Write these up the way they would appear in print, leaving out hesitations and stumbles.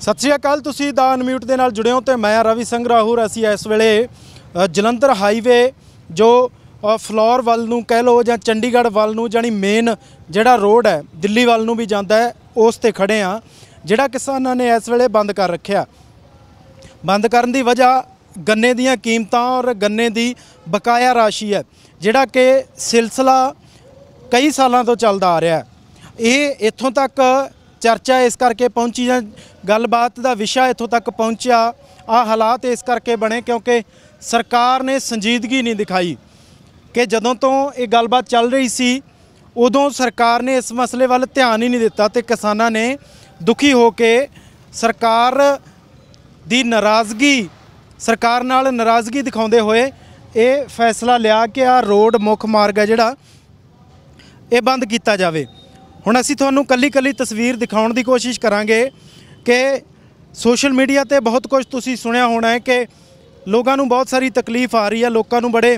सत श्री अकाल, तुसीं दा अनम्यूट दे नाल जुड़े हो तो मैं रवि संघ राहूर। असीं इस वेले जलंधर हाईवे जो फ्लोर वाल नूं कह लो जां चंडीगढ़ वाल नूं जानी मेन जिहड़ा रोड है दिल्ली वाल नूं भी जांदा है उस ते खड़े हाँ, जिहड़ा किसानां ने इस वेले बंद कर रखिया। बंद करन दी वजह गन्ने दीयां कीमतां और गन्ने दी बकाया राशि है, जिहड़ा कि सिलसिला कई सालों तो चलदा आ रहा है। ये इत्थों तक चर्चा इस करके पहुंची जां गलबात का विषय इत्थों तक पहुंचा, आ हालात इस करके बने क्योंकि सरकार ने संजीदगी नहीं दिखाई कि जदों तो ये गलबात चल रही सी उदों सरकार ने इस मसले वाल ध्यान ही नहीं दिता तो किसानां ने दुखी हो के सरकार दी नाराज़गी सरकार नाल नाराज़गी दिखाउंदे होए ये फैसला लिया कि आ रोड मुख मार्ग है जिहड़ा ये बंद किया जाए। हुण असीं तुहानूं कल्ली कल्ली तस्वीर दिखाउण दी कोशिश करांगे कि सोशल मीडिया ते बहुत कुछ तुसीं सुनिया होना है कि लोगों नूं बहुत सारी तकलीफ आ रही है, लोगों नूं बड़े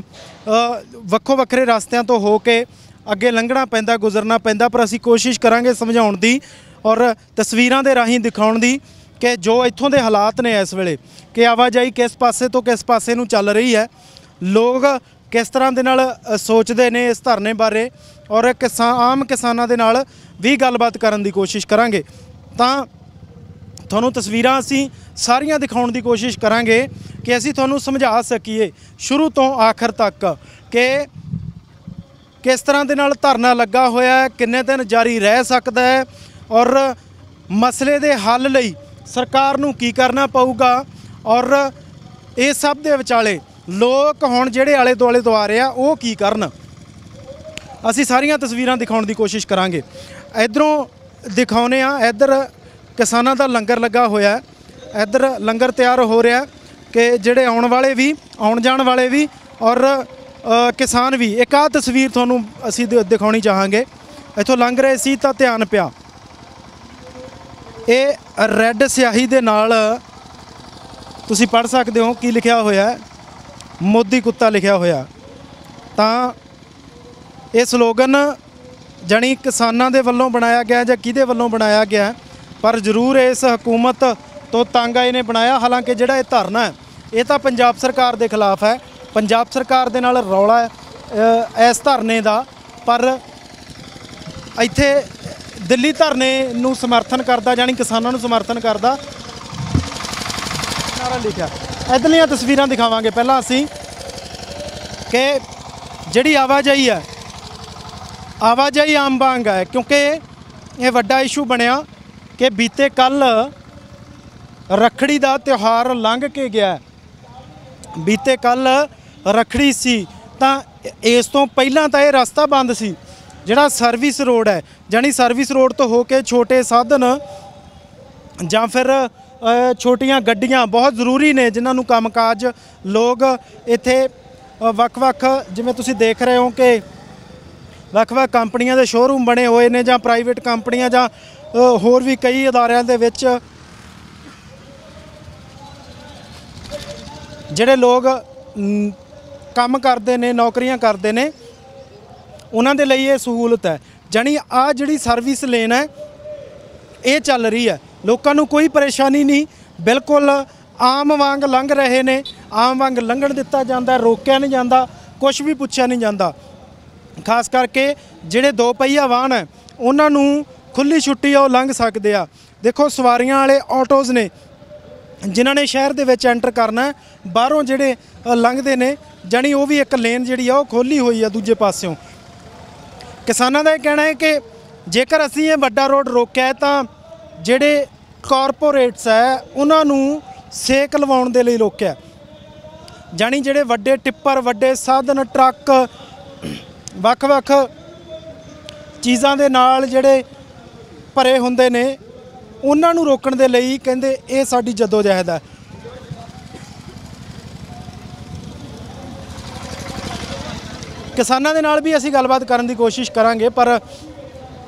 वक्खो वक्खरे रास्तियां तो हो के अगे लंघना पैंदा, गुजरना पैंदा, पर असीं कोशिश करांगे समझाउण दी और तस्वीरां दे राहीं दिखाउण दी कि जो इत्थों दे हालात ने इस वेले कि आवाजाही किस पासे तो किस पासे नूं चल रही है, लोग किस तरह दे नाल सोचते ने इस धरने बारे और आम किसानां दे नाल भी गलबात करन दी कोशिश करांगे। तां तुहानूं तस्वीरां असीं सारियां दिखाउण दी कोशिश करांगे कि असीं तुहानूं समझा सकीए शुरू तो आखिर तक कि किस तरह दे नाल धरना लगा होया है, किन्ने दिन जारी रह सकदा है और मसले दे हल लई सरकार नूं की करना पऊगा और इस सब दे विचाले लोग हुण जिहड़े आले दुआले तो आ रहे आ वो की करन। असीं सारियां तस्वीरां दिखाउण दी कोशिश करांगे। इधरों दिखाउने आ, इधर किसानां दा लंगर लगा होया है, इधर लंगर तैयार हो रहा है कि जिहड़े आउण वाले भी आउण जाण वाले भी और किसान भी। एक आ तस्वीर तुहानूं असीं दिखाउणी चाहांगे, इत्थों लंघ रहे सी तां ध्यान पिया ये रैड स्याही दे नाल तुसीं पढ़ सकदे हो की लिखिया होया है, मोदी कुत्ता लिखिया होया। तां ये स्लोगन जानी किसानां दे वल्लों बनाया गया जां किहदे वल्लों बनाया गया, पर जरूर इस हुकूमत तो तंग आए ने बनाया। हालांकि जिहड़ा ये धरना है ये तो पंजाब सरकार के खिलाफ है, पंजाब सरकार दे नाल रौला है इस धरने का, पर इत्थे दिल्ली धरने नूं समर्थन करदा जानी किसानां नूं समर्थन करदा नारा लिखा। इधरलियां तस्वीरां दिखावांगे पहलां असीं कि जिहड़ी आवाजाही है, आवाजाही आम वांग है क्योंकि ये वड्डा इशू बनया कि बीते कल रखड़ी का त्यौहार लंघ के गया, बीते कल रखड़ी सी तां इस तो पहलां तां ये रास्ता बंद सी जिहड़ा सर्विस रोड है, जानी सर्विस रोड तो होके छोटे साधन जां फिर छोटियां गड्डियां बहुत ज़रूरी ने जिन्हां नूं काम काज लोग इत्थे वख-वख जिवें तुसीं देख रहे हो कि वख-वख कंपनियां दे शोरूम बने हुए ने जां प्राइवेट कंपनियां जां होर भी कई अदारियां दे विच जिहड़े लोग काम करते ने, नौकरियां करते ने, उन्हां दे लई ये सहूलत है। जानी आ जिहड़ी सर्विस लेन है ये चल रही है, लोकां नूं कोई परेशानी नहीं, बिल्कुल आम वांग लंघ रहे ने, आम वांग लंघण दिता जांदा, रोकिया नहीं जांदा, कुछ भी पुछया नहीं जांदा। खास करके जिहड़े दो पहिया वाहन है उन्हां नूं खुली छुट्टी आ लंघ सकदे आ। देखो सवारियां वाले ऑटोज़ ने जिन्हां ने शहर दे विच एंटर करना है, बाहरों जिहड़े लंघदे ने जानी वो भी एक लेन जिहड़ी आ खोली हुई है दूजे पासियों। किसानां दा ये कहना है कि जेकर असीं ये वड्डा रोड रोकिया है तां जिहड़े कॉरपोरेट्स है उन्हां नूं सेक लवाउण दे लई रोकिया, जानी जिहड़े वड्डे टिप्पर वड्डे साधन ट्रक वख-वख चीज़ां दे नाल जिहड़े भरे हुंदे ने उन्हां नूं रोकण दे लई कहंदे ये साडी जदोजहद है। किसानां दे नाल भी असीं गलबात करन दी कोशिश करांगे, पर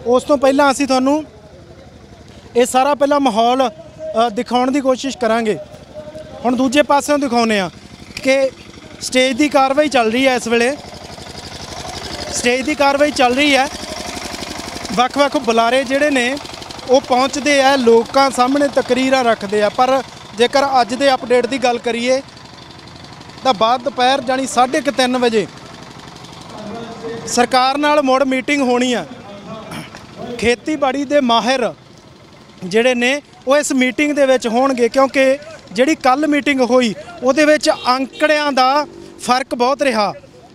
उस तो पहलां असीं तुहानूं ये सारा पहला माहौल दिखाउण दी कोशिश करांगे। हुण दूजे पासों दिखाउने आ कि स्टेज की कार्रवाई चल रही है, इस वेले स्टेज की कार्रवाई चल रही है। वख-वख बुलारे जिहड़े ने ਉਹ ਪਹੁੰਚਦੇ ਆ, ਲੋਕਾਂ ਸਾਹਮਣੇ ਤਕਰੀਰਾਂ ਰੱਖਦੇ ਆ। ਪਰ ਜੇਕਰ ਅੱਜ ਦੇ ਅਪਡੇਟ ਦੀ ਗੱਲ ਕਰੀਏ ਤਾਂ ਬਾਅਦ ਦੁਪਹਿਰ ਜਾਣੀ 3:30 ਵਜੇ ਸਰਕਾਰ ਨਾਲ ਮੁੜ ਮੀਟਿੰਗ ਹੋਣੀ ਆ। ਖੇਤੀਬਾੜੀ ਦੇ ਮਾਹਿਰ ਜਿਹੜੇ ਨੇ ਉਹ ਇਸ ਮੀਟਿੰਗ ਦੇ ਵਿੱਚ ਹੋਣਗੇ, ਕਿਉਂਕਿ ਜਿਹੜੀ ਕੱਲ ਮੀਟਿੰਗ ਹੋਈ ਉਹਦੇ ਵਿੱਚ ਅੰਕੜਿਆਂ ਦਾ ਫਰਕ ਬਹੁਤ ਰਿਹਾ।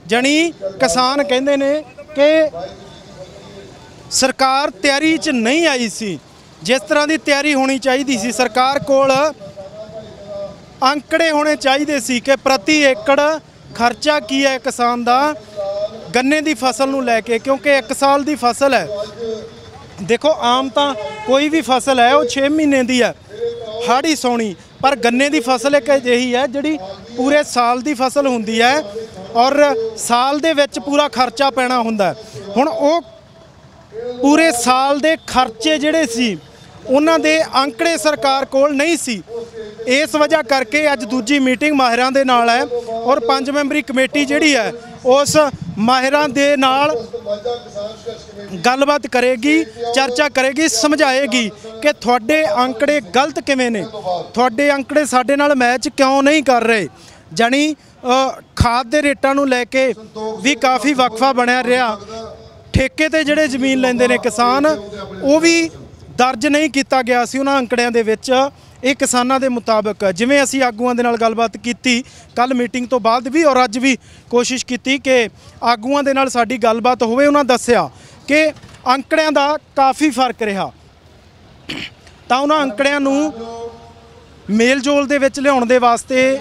ਜਾਣੀ ਕਿਸਾਨ ਕਹਿੰਦੇ ਨੇ ਕਿ ਸਰਕਾਰ ਤਿਆਰੀ 'ਚ ਨਹੀਂ ਆਈ ਸੀ, ਜਿਸ ਤਰ੍ਹਾਂ ਦੀ ਤਿਆਰੀ ਹੋਣੀ ਚਾਹੀਦੀ ਸੀ। ਸਰਕਾਰ ਕੋਲ ਅੰਕੜੇ ਹੋਣੇ ਚਾਹੀਦੇ ਸੀ ਕਿ ਪ੍ਰਤੀ ਏਕੜ ਖਰਚਾ ਕੀ ਹੈ ਕਿਸਾਨ ਦਾ ਗੰਨੇ ਦੀ ਫਸਲ ਨੂੰ ਲੈ ਕੇ, ਕਿਉਂਕਿ 1 ਸਾਲ ਦੀ ਫਸਲ ਹੈ। ਦੇਖੋ ਆਮ ਤਾਂ ਕੋਈ ਵੀ ਫਸਲ ਹੈ ਉਹ 6 ਮਹੀਨੇ ਦੀ ਹੈ, ਹਾੜੀ ਸੌਣੀ, ਪਰ ਗੰਨੇ ਦੀ ਫਸਲ ਇੱਕ ਅਜਿਹੀ ਹੈ ਜਿਹੜੀ ਪੂਰੇ ਸਾਲ ਦੀ ਫਸਲ ਹੁੰਦੀ ਹੈ ਔਰ ਸਾਲ ਦੇ ਵਿੱਚ ਪੂਰਾ ਖਰਚਾ ਪੈਣਾ ਹੁੰਦਾ। ਹੁਣ ਉਹ ਪੂਰੇ ਸਾਲ ਦੇ ਖਰਚੇ ਜਿਹੜੇ ਸੀ ਉਹਨਾਂ ਦੇ ਅੰਕੜੇ ਸਰਕਾਰ ਕੋਲ ਨਹੀਂ ਸੀ। ਇਸ ਵਜ੍ਹਾ ਕਰਕੇ ਅੱਜ ਦੂਜੀ ਮੀਟਿੰਗ ਮਾਹਿਰਾਂ ਦੇ ਨਾਲ ਹੈ ਔਰ 5 ਮੈਂਬਰੀ ਕਮੇਟੀ ਜਿਹੜੀ ਹੈ ਉਸ ਮਾਹਿਰਾਂ ਦੇ ਨਾਲ ਗੱਲਬਾਤ ਕਰੇਗੀ, ਚਰਚਾ ਕਰੇਗੀ, ਸਮਝਾਏਗੀ ਕਿ ਤੁਹਾਡੇ ਅੰਕੜੇ ਗਲਤ ਕਿਵੇਂ ਨੇ, ਤੁਹਾਡੇ ਅੰਕੜੇ ਸਾਡੇ ਨਾਲ ਮੈਚ ਕਿਉਂ ਨਹੀਂ ਕਰ ਰਹੇ। ਜਾਣੀ ਖਾਦ ਦੇ ਰੇਟਾਂ ਨੂੰ ਲੈ ਕੇ ਵੀ ਕਾਫੀ ਵਕਫਾ ਬਣਿਆ ਰਿਹਾ। ਠੇਕੇ ਤੇ ਜਿਹੜੇ ਜ਼ਮੀਨ ਲੈਂਦੇ ਨੇ ਕਿਸਾਨ ਉਹ ਵੀ ਦਰਜ ਨਹੀਂ ਕੀਤਾ ਗਿਆ ਸੀ ਉਹਨਾਂ ਅੰਕੜਿਆਂ ਦੇ ਵਿੱਚ। ਇਹ ਕਿਸਾਨਾਂ ਦੇ ਮੁਤਾਬਕ, ਜਿਵੇਂ ਅਸੀਂ ਆਗੂਆਂ ਦੇ ਨਾਲ ਗੱਲਬਾਤ ਕੀਤੀ ਕੱਲ ਮੀਟਿੰਗ ਤੋਂ ਬਾਅਦ ਵੀ ਔਰ ਅੱਜ ਵੀ ਕੋਸ਼ਿਸ਼ ਕੀਤੀ ਕਿ ਆਗੂਆਂ ਦੇ ਨਾਲ ਸਾਡੀ ਗੱਲਬਾਤ ਹੋਵੇ, ਉਹਨਾਂ ਦੱਸਿਆ ਕਿ ਅੰਕੜਿਆਂ ਦਾ ਕਾਫੀ ਫਰਕ ਰਿਹਾ। ਤਾਂ ਉਹਨਾਂ ਅੰਕੜਿਆਂ ਨੂੰ ਮੇਲ ਜੋਲ ਦੇ ਵਿੱਚ ਲਿਆਉਣ ਦੇ ਵਾਸਤੇ,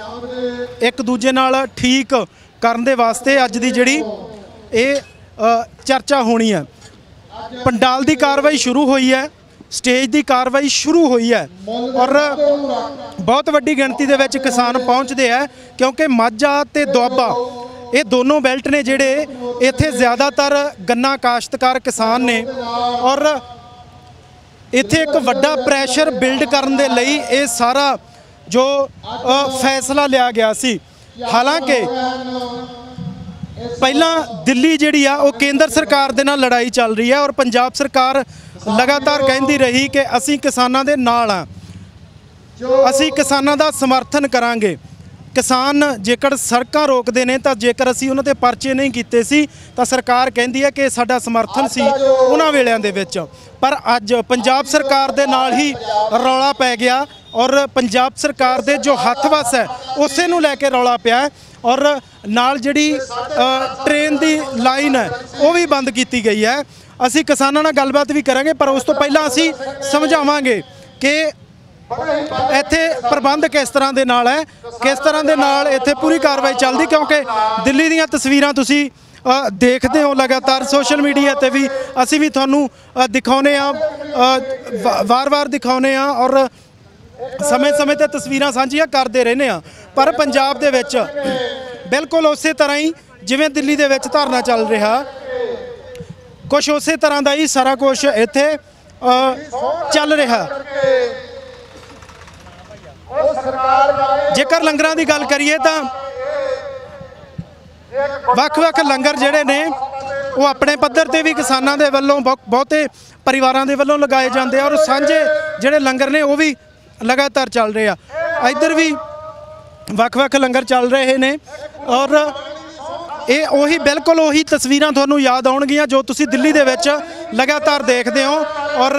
ਇੱਕ ਦੂਜੇ ਨਾਲ ਠੀਕ ਕਰਨ ਦੇ ਵਾਸਤੇ ਅੱਜ ਦੀ ਜਿਹੜੀ ਇਹ ਚਰਚਾ ਹੋਣੀ ਹੈ। ਪੰਡਾਲ ਦੀ ਕਾਰਵਾਈ ਸ਼ੁਰੂ ਹੋਈ ਹੈ, ਸਟੇਜ ਦੀ ਕਾਰਵਾਈ ਸ਼ੁਰੂ ਹੋਈ ਹੈ ਔਰ ਬਹੁਤ ਵੱਡੀ ਗਿਣਤੀ ਦੇ ਵਿੱਚ ਕਿਸਾਨ ਪਹੁੰਚਦੇ ਆ, ਕਿਉਂਕਿ ਮਾਝਾ ਤੇ ਦੁਆਬਾ ਇਹ ਦੋਨੋਂ ਬੈਲਟ ਨੇ ਜਿਹੜੇ ਇੱਥੇ ਜ਼ਿਆਦਾਤਰ ਗੰਨਾ ਕਾਸ਼ਤਕਾਰ ਕਿਸਾਨ ਨੇ ਔਰ ਇੱਥੇ ਇੱਕ ਵੱਡਾ ਪ੍ਰੈਸ਼ਰ ਬਿਲਡ ਕਰਨ ਦੇ ਲਈ ਇਹ ਸਾਰਾ ਜੋ ਫੈਸਲਾ ਲਿਆ ਗਿਆ ਸੀ। ਹਾਲਾਂਕਿ ਪਹਿਲਾਂ ਦਿੱਲੀ ਜਿਹੜੀ ਆ ਉਹ ਕੇਂਦਰ ਸਰਕਾਰ ਦੇ ਨਾਲ ਲੜਾਈ ਚੱਲ ਰਹੀ ਹੈ ਔਰ ਪੰਜਾਬ ਸਰਕਾਰ ਲਗਾਤਾਰ ਕਹਿੰਦੀ ਰਹੀ ਕਿ ਅਸੀਂ ਕਿਸਾਨਾਂ ਦੇ ਨਾਲ ਆ, ਅਸੀਂ ਕਿਸਾਨਾਂ ਦਾ ਸਮਰਥਨ ਕਰਾਂਗੇ। ਕਿਸਾਨ ਜੇਕਰ ਸੜਕਾਂ ਰੋਕਦੇ ਨੇ ਤਾਂ ਜੇਕਰ ਅਸੀਂ ਉਹਨਾਂ ਤੇ ਪਰਚੇ ਨਹੀਂ ਕੀਤੇ ਸੀ ਤਾਂ ਸਰਕਾਰ ਕਹਿੰਦੀ ਹੈ ਕਿ ਸਾਡਾ ਸਮਰਥਨ ਸੀ ਉਹਨਾਂ ਵੇਲਿਆਂ ਦੇ ਵਿੱਚ। ਪਰ ਅੱਜ ਪੰਜਾਬ ਸਰਕਾਰ ਦੇ ਨਾਲ ਹੀ ਰੌਲਾ ਪੈ ਗਿਆ ਔਰ ਪੰਜਾਬ ਸਰਕਾਰ ਦੇ ਜੋ ਹੱਥ ਵੱਸ ਹੈ ਉਸੇ ਨੂੰ ਲੈ ਕੇ ਰੌਲਾ ਪਿਆ ਔਰ ਨਾਲ ਜਿਹੜੀ ਟ੍ਰੇਨ ਦੀ ਲਾਈਨ ਹੈ ਉਹ ਵੀ ਬੰਦ ਕੀਤੀ ਗਈ ਹੈ। ਅਸੀਂ ਕਿਸਾਨਾਂ ਨਾਲ ਗੱਲਬਾਤ ਵੀ ਕਰਾਂਗੇ, ਪਰ ਉਸ ਤੋਂ ਪਹਿਲਾਂ ਅਸੀਂ ਸਮਝਾਵਾਂਗੇ ਕਿ ਇੱਥੇ ਪ੍ਰਬੰਧ ਕਿਸ ਤਰ੍ਹਾਂ ਦੇ ਨਾਲ ਹੈ, ਕਿਸ ਤਰ੍ਹਾਂ ਦੇ ਨਾਲ ਇੱਥੇ ਪੂਰੀ ਕਾਰਵਾਈ ਚੱਲਦੀ, ਕਿਉਂਕਿ ਦਿੱਲੀ ਦੀਆਂ ਤਸਵੀਰਾਂ ਤੁਸੀਂ ਦੇਖਦੇ ਹੋ ਲਗਾਤਾਰ ਸੋਸ਼ਲ ਮੀਡੀਆ ਤੇ ਵੀ, ਅਸੀਂ ਵੀ ਤੁਹਾਨੂੰ ਦਿਖਾਉਂਦੇ ਆ, ਵਾਰ-ਵਾਰ ਦਿਖਾਉਂਦੇ ਆ ਔਰ ਸਮੇਂ-ਸਮੇਂ ਤੇ ਤਸਵੀਰਾਂ ਸਾਂਝੀਆਂ ਕਰਦੇ ਰਹਿੰਦੇ ਆ। ਪਰ ਪੰਜਾਬ ਦੇ ਵਿੱਚ ਬਿਲਕੁਲ ਉਸੇ ਤਰ੍ਹਾਂ ਹੀ ਜਿਵੇਂ ਦਿੱਲੀ ਦੇ ਵਿੱਚ ਧਰਨਾ ਚੱਲ ਰਿਹਾ, ਕੁਛ ਉਸੇ ਤਰ੍ਹਾਂ ਦਾ ਹੀ ਸਾਰਾ ਕੁਝ ਇੱਥੇ ਚੱਲ ਰਿਹਾ। ਜੇਕਰ ਲੰਗਰਾਂ ਦੀ ਗੱਲ ਕਰੀਏ ਤਾਂ ਵੱਖ-ਵੱਖ ਲੰਗਰ ਜਿਹੜੇ ਨੇ ਉਹ ਆਪਣੇ ਪੱਧਰ ਤੇ ਵੀ ਕਿਸਾਨਾਂ ਦੇ ਵੱਲੋਂ ਬਹੁਤੇ ਪਰਿਵਾਰਾਂ ਦੇ ਵੱਲੋਂ ਲਗਾਏ ਜਾਂਦੇ ਆ ਔਰ ਸਾਂਝੇ ਜਿਹੜੇ ਲੰਗਰ ਨੇ ਉਹ ਵੀ ਲਗਾਤਾਰ ਚੱਲ ਰਹੇ ਆ। ਇੱਧਰ ਵੀ ਵੱਖ-ਵੱਖ ਲੰਗਰ ਚੱਲ ਰਹੇ ਨੇ ਔਰ ਇਹ ਉਹੀ ਬਿਲਕੁਲ ਉਹੀ ਤਸਵੀਰਾਂ ਤੁਹਾਨੂੰ ਯਾਦ ਆਉਣਗੀਆਂ ਜੋ ਤੁਸੀਂ ਦਿੱਲੀ ਦੇ ਵਿੱਚ ਲਗਾਤਾਰ ਦੇਖਦੇ ਹੋ ਔਰ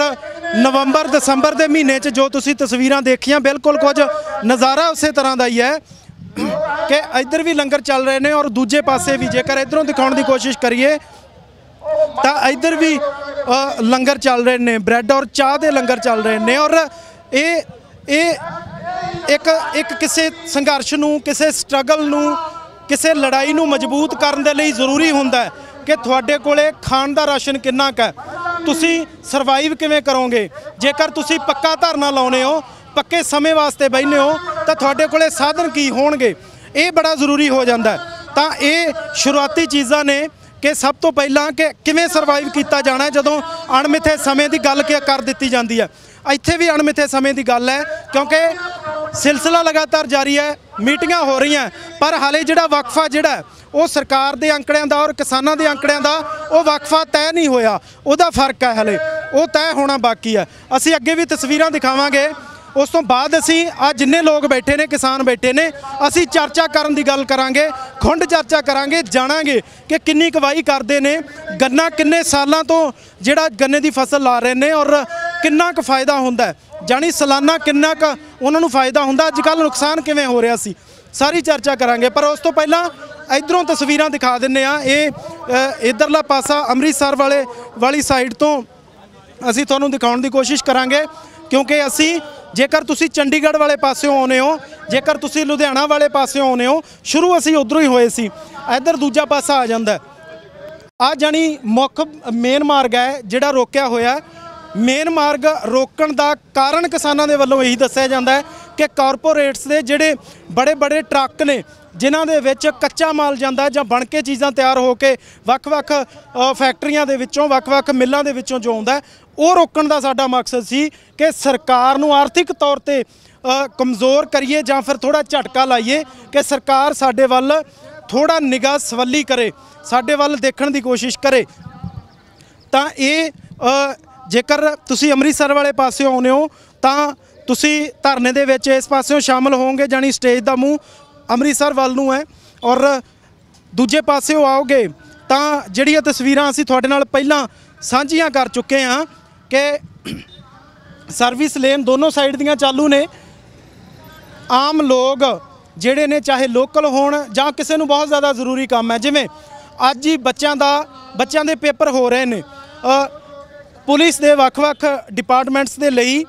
ਨਵੰਬਰ ਦਸੰਬਰ ਦੇ ਮਹੀਨੇ 'ਚ ਜੋ ਤੁਸੀਂ ਤਸਵੀਰਾਂ ਦੇਖੀਆਂ ਬਿਲਕੁਲ ਕੁਝ ਨਜ਼ਾਰਾ ਉਸੇ ਤਰ੍ਹਾਂ ਦਾ ਹੀ ਹੈ ਕਿ ਇੱਧਰ ਵੀ ਲੰਗਰ ਚੱਲ ਰਹੇ ਨੇ ਔਰ ਦੂਜੇ ਪਾਸੇ ਵੀ ਜੇਕਰ ਇੱਧਰੋਂ ਦਿਖਾਉਣ ਦੀ ਕੋਸ਼ਿਸ਼ ਕਰੀਏ ਤਾਂ ਇੱਧਰ ਵੀ ਲੰਗਰ ਚੱਲ ਰਹੇ ਨੇ, ਬ੍ਰੈਡ ਔਰ ਚਾਹ ਦੇ ਲੰਗਰ ਚੱਲ ਰਹੇ ਨੇ ਔਰ ਇਹ ਇੱਕ ਕਿਸੇ ਸੰਘਰਸ਼ ਨੂੰ, ਕਿਸੇ ਸਟਰਗਲ ਨੂੰ, ਕਿਸੇ ਲੜਾਈ ਨੂੰ ਮਜ਼ਬੂਤ ਕਰਨ ਦੇ ਲਈ ਜ਼ਰੂਰੀ ਹੁੰਦਾ ਹੈ ਕਿ ਤੁਹਾਡੇ ਕੋਲੇ ਖਾਣ ਦਾ ਰਾਸ਼ਨ ਕਿੰਨਾ ਕੁ ਹੈ, ਤੁਸੀਂ ਸਰਵਾਈਵ ਕਿਵੇਂ ਕਰੋਗੇ। ਜੇਕਰ ਤੁਸੀਂ ਪੱਕਾ ਧਰਨਾ ਲਾਉਨੇ ਹੋ, ਪੱਕੇ ਸਮੇਂ ਵਾਸਤੇ ਬੈਠੇ ਹੋ ਤਾਂ ਤੁਹਾਡੇ ਕੋਲੇ ਸਾਧਨ ਕੀ ਹੋਣਗੇ, ਇਹ ਬੜਾ ਜ਼ਰੂਰੀ ਹੋ ਜਾਂਦਾ। ਤਾਂ ਇਹ ਸ਼ੁਰੂਆਤੀ ਚੀਜ਼ਾਂ ਨੇ ਕਿ ਸਭ ਤੋਂ ਪਹਿਲਾਂ ਕਿ ਕਿਵੇਂ ਸਰਵਾਈਵ ਕੀਤਾ ਜਾਣਾ ਜਦੋਂ ਅਣਮਿੱਥੇ ਸਮੇਂ ਦੀ ਗੱਲ ਕਰ ਦਿੱਤੀ ਜਾਂਦੀ ਹੈ। ਇੱਥੇ ਵੀ ਅਣਮਿੱਥੇ ਸਮੇਂ ਦੀ ਗੱਲ ਹੈ ਕਿਉਂਕਿ ਸਿਲਸਿਲਾ ਲਗਾਤਾਰ ਜਾਰੀ ਹੈ, ਮੀਟਿੰਗਾਂ ਹੋ ਰਹੀਆਂ, ਪਰ ਹਾਲੇ ਜਿਹੜਾ ਵਕਫਾ ਜਿਹੜਾ ਉਹ ਸਰਕਾਰ ਦੇ ਅੰਕੜਿਆਂ ਦਾ ਔਰ ਕਿਸਾਨਾਂ ਦੇ ਅੰਕੜਿਆਂ ਦਾ ਉਹ ਵਕਫਾ ਤੈਅ ਨਹੀਂ ਹੋਇਆ, ਉਹਦਾ ਫਰਕ ਹੈ। ਹਾਲੇ ਉਹ ਤੈਅ ਹੋਣਾ ਬਾਕੀ ਹੈ। ਅਸੀਂ ਅੱਗੇ ਵੀ ਤਸਵੀਰਾਂ ਦਿਖਾਵਾਂਗੇ। ਉਸ ਤੋਂ ਬਾਅਦ ਅਸੀਂ ਆ ਜਿੰਨੇ ਲੋਕ ਬੈਠੇ ਨੇ, ਕਿਸਾਨ ਬੈਠੇ ਨੇ, ਅਸੀਂ ਚਰਚਾ ਕਰਨ ਦੀ ਗੱਲ ਕਰਾਂਗੇ, ਖੁੰਡ ਚਰਚਾ ਕਰਾਂਗੇ, ਜਾਣਾਂਗੇ ਕਿ ਕਿੰਨੀ ਕਮਾਈ ਕਰਦੇ ਨੇ, ਗੰਨਾ ਕਿੰਨੇ ਸਾਲਾਂ ਤੋਂ ਜਿਹੜਾ ਗੰਨੇ ਦੀ ਫਸਲ ਲਾ ਰਹੇ ਨੇ ਔਰ ਕਿੰਨਾ ਕੁ ਫਾਇਦਾ ਹੁੰਦਾ ਹੈ, ਜਾਣੀ ਸਾਲਾਨਾ ਕਿੰਨਾ ਕੁ ਉਹਨਾਂ ਨੂੰ ਫਾਇਦਾ ਹੁੰਦਾ, ਅੱਜ ਕੱਲ੍ਹ ਨੁਕਸਾਨ ਕਿਵੇਂ ਹੋ ਰਿਹਾ ਸੀ, ਸਾਰੀ ਚਰਚਾ ਕਰਾਂਗੇ। ਪਰ ਉਸ ਤੋਂ ਪਹਿਲਾਂ ਇਧਰੋਂ ਤਸਵੀਰਾਂ ਦਿਖਾ ਦਿੰਨੇ ਆ। ਇਹ ਇਧਰਲਾ ਪਾਸਾ ਅੰਮ੍ਰਿਤਸਰ ਵਾਲੀ ਸਾਈਡ ਤੋਂ ਅਸੀਂ ਤੁਹਾਨੂੰ ਦਿਖਾਉਣ ਦੀ ਕੋਸ਼ਿਸ਼ ਕਰਾਂਗੇ, ਕਿਉਂਕਿ ਅਸੀਂ ਜੇਕਰ ਤੁਸੀਂ ਚੰਡੀਗੜ੍ਹ ਵਾਲੇ ਪਾਸਿਓਂ ਆਉਂਦੇ ਹੋ, ਜੇਕਰ ਤੁਸੀਂ ਲੁਧਿਆਣਾ ਵਾਲੇ ਪਾਸਿਓਂ ਆਉਂਦੇ ਹੋ, ਸ਼ੁਰੂ ਅਸੀਂ ਉੱਧਰੋਂ ਹੀ ਹੋਏ ਸੀ, ਇੱਧਰ ਦੂਜਾ ਪਾਸਾ ਆ ਜਾਂਦਾ। ਆ ਜਾਣੀ ਮੁੱਖ ਮੇਨ ਮਾਰਗ ਹੈ ਜਿਹੜਾ ਰੋਕਿਆ ਹੋਇਆ। ਮੇਨ ਮਾਰਗ ਰੋਕਣ ਦਾ ਕਾਰਨ ਕਿਸਾਨਾਂ ਦੇ ਵੱਲੋਂ ਇਹੀ ਦੱਸਿਆ ਜਾਂਦਾ ਹੈ ਕਿ ਕਾਰਪੋਰੇਟਸ ਦੇ ਜਿਹੜੇ ਬੜੇ ਟਰੱਕ ਨੇ ਜਿਨ੍ਹਾਂ ਦੇ ਵਿੱਚ ਕੱਚਾ ਮਾਲ ਜਾਂਦਾ ਜਾਂ ਬਣ ਕੇ ਚੀਜ਼ਾਂ ਤਿਆਰ ਹੋ ਕੇ ਵੱਖ-ਵੱਖ ਫੈਕਟਰੀਆਂ ਦੇ ਵਿੱਚੋਂ, ਵੱਖ-ਵੱਖ ਮਿੱਲਾਂ ਦੇ ਵਿੱਚੋਂ ਜੋ ਆਉਂਦਾ, ਉਹ ਰੋਕਣ ਦਾ ਸਾਡਾ ਮਕਸਦ ਸੀ ਕਿ ਸਰਕਾਰ ਨੂੰ ਆਰਥਿਕ ਤੌਰ ਤੇ ਕਮਜ਼ੋਰ ਕਰੀਏ ਜਾਂ ਫਿਰ ਥੋੜਾ ਝਟਕਾ ਲਾਈਏ ਕਿ ਸਰਕਾਰ ਸਾਡੇ ਵੱਲ ਥੋੜਾ ਨਿਗਾਹ ਸਵੱਲੀ ਕਰੇ, ਸਾਡੇ ਵੱਲ ਦੇਖਣ ਦੀ ਕੋਸ਼ਿਸ਼ ਕਰੇ। ਤਾਂ ਇਹ ਜੇਕਰ ਤੁਸੀਂ ਅੰਮ੍ਰਿਤਸਰ ਵਾਲੇ ਪਾਸਿਓਂ ਆਉਂਦੇ ਹੋ ਤਾਂ ਤੁਸੀਂ ਧਰਨੇ ਦੇ ਵਿੱਚ ਇਸ ਪਾਸਿਓਂ ਸ਼ਾਮਲ ਹੋਵੋਗੇ, ਜਾਣੀ ਸਟੇਜ ਦਾ ਮੂੰਹ ਅੰਮ੍ਰਿਤਸਰ ਵੱਲ ਨੂੰ ਹੈ। ਔਰ ਦੂਜੇ ਪਾਸਿਓਂ ਆਓਗੇ ਤਾਂ ਜਿਹੜੀਆਂ ਤਸਵੀਰਾਂ ਅਸੀਂ ਤੁਹਾਡੇ ਨਾਲ ਪਹਿਲਾਂ ਸਾਂਝੀਆਂ ਕਰ ਚੁੱਕੇ ਹਾਂ ਕਿ ਸਰਵਿਸ ਲੇਨ ਦੋਨੋਂ ਸਾਈਡ ਦੀਆਂ ਚਾਲੂ ਨੇ। ਆਮ ਲੋਕ ਜਿਹੜੇ ਨੇ ਚਾਹੇ ਲੋਕਲ ਹੋਣ ਜਾਂ ਕਿਸੇ ਨੂੰ ਬਹੁਤ ਜ਼ਿਆਦਾ ਜ਼ਰੂਰੀ ਕੰਮ ਹੈ, ਜਿਵੇਂ ਅੱਜ ਹੀ ਬੱਚਿਆਂ ਦੇ ਪੇਪਰ ਹੋ ਰਹੇ ਨੇ, ਪੁਲਿਸ ਦੇ ਵੱਖ-ਵੱਖ ਡਿਪਾਰਟਮੈਂਟਸ ਦੇ ਲਈ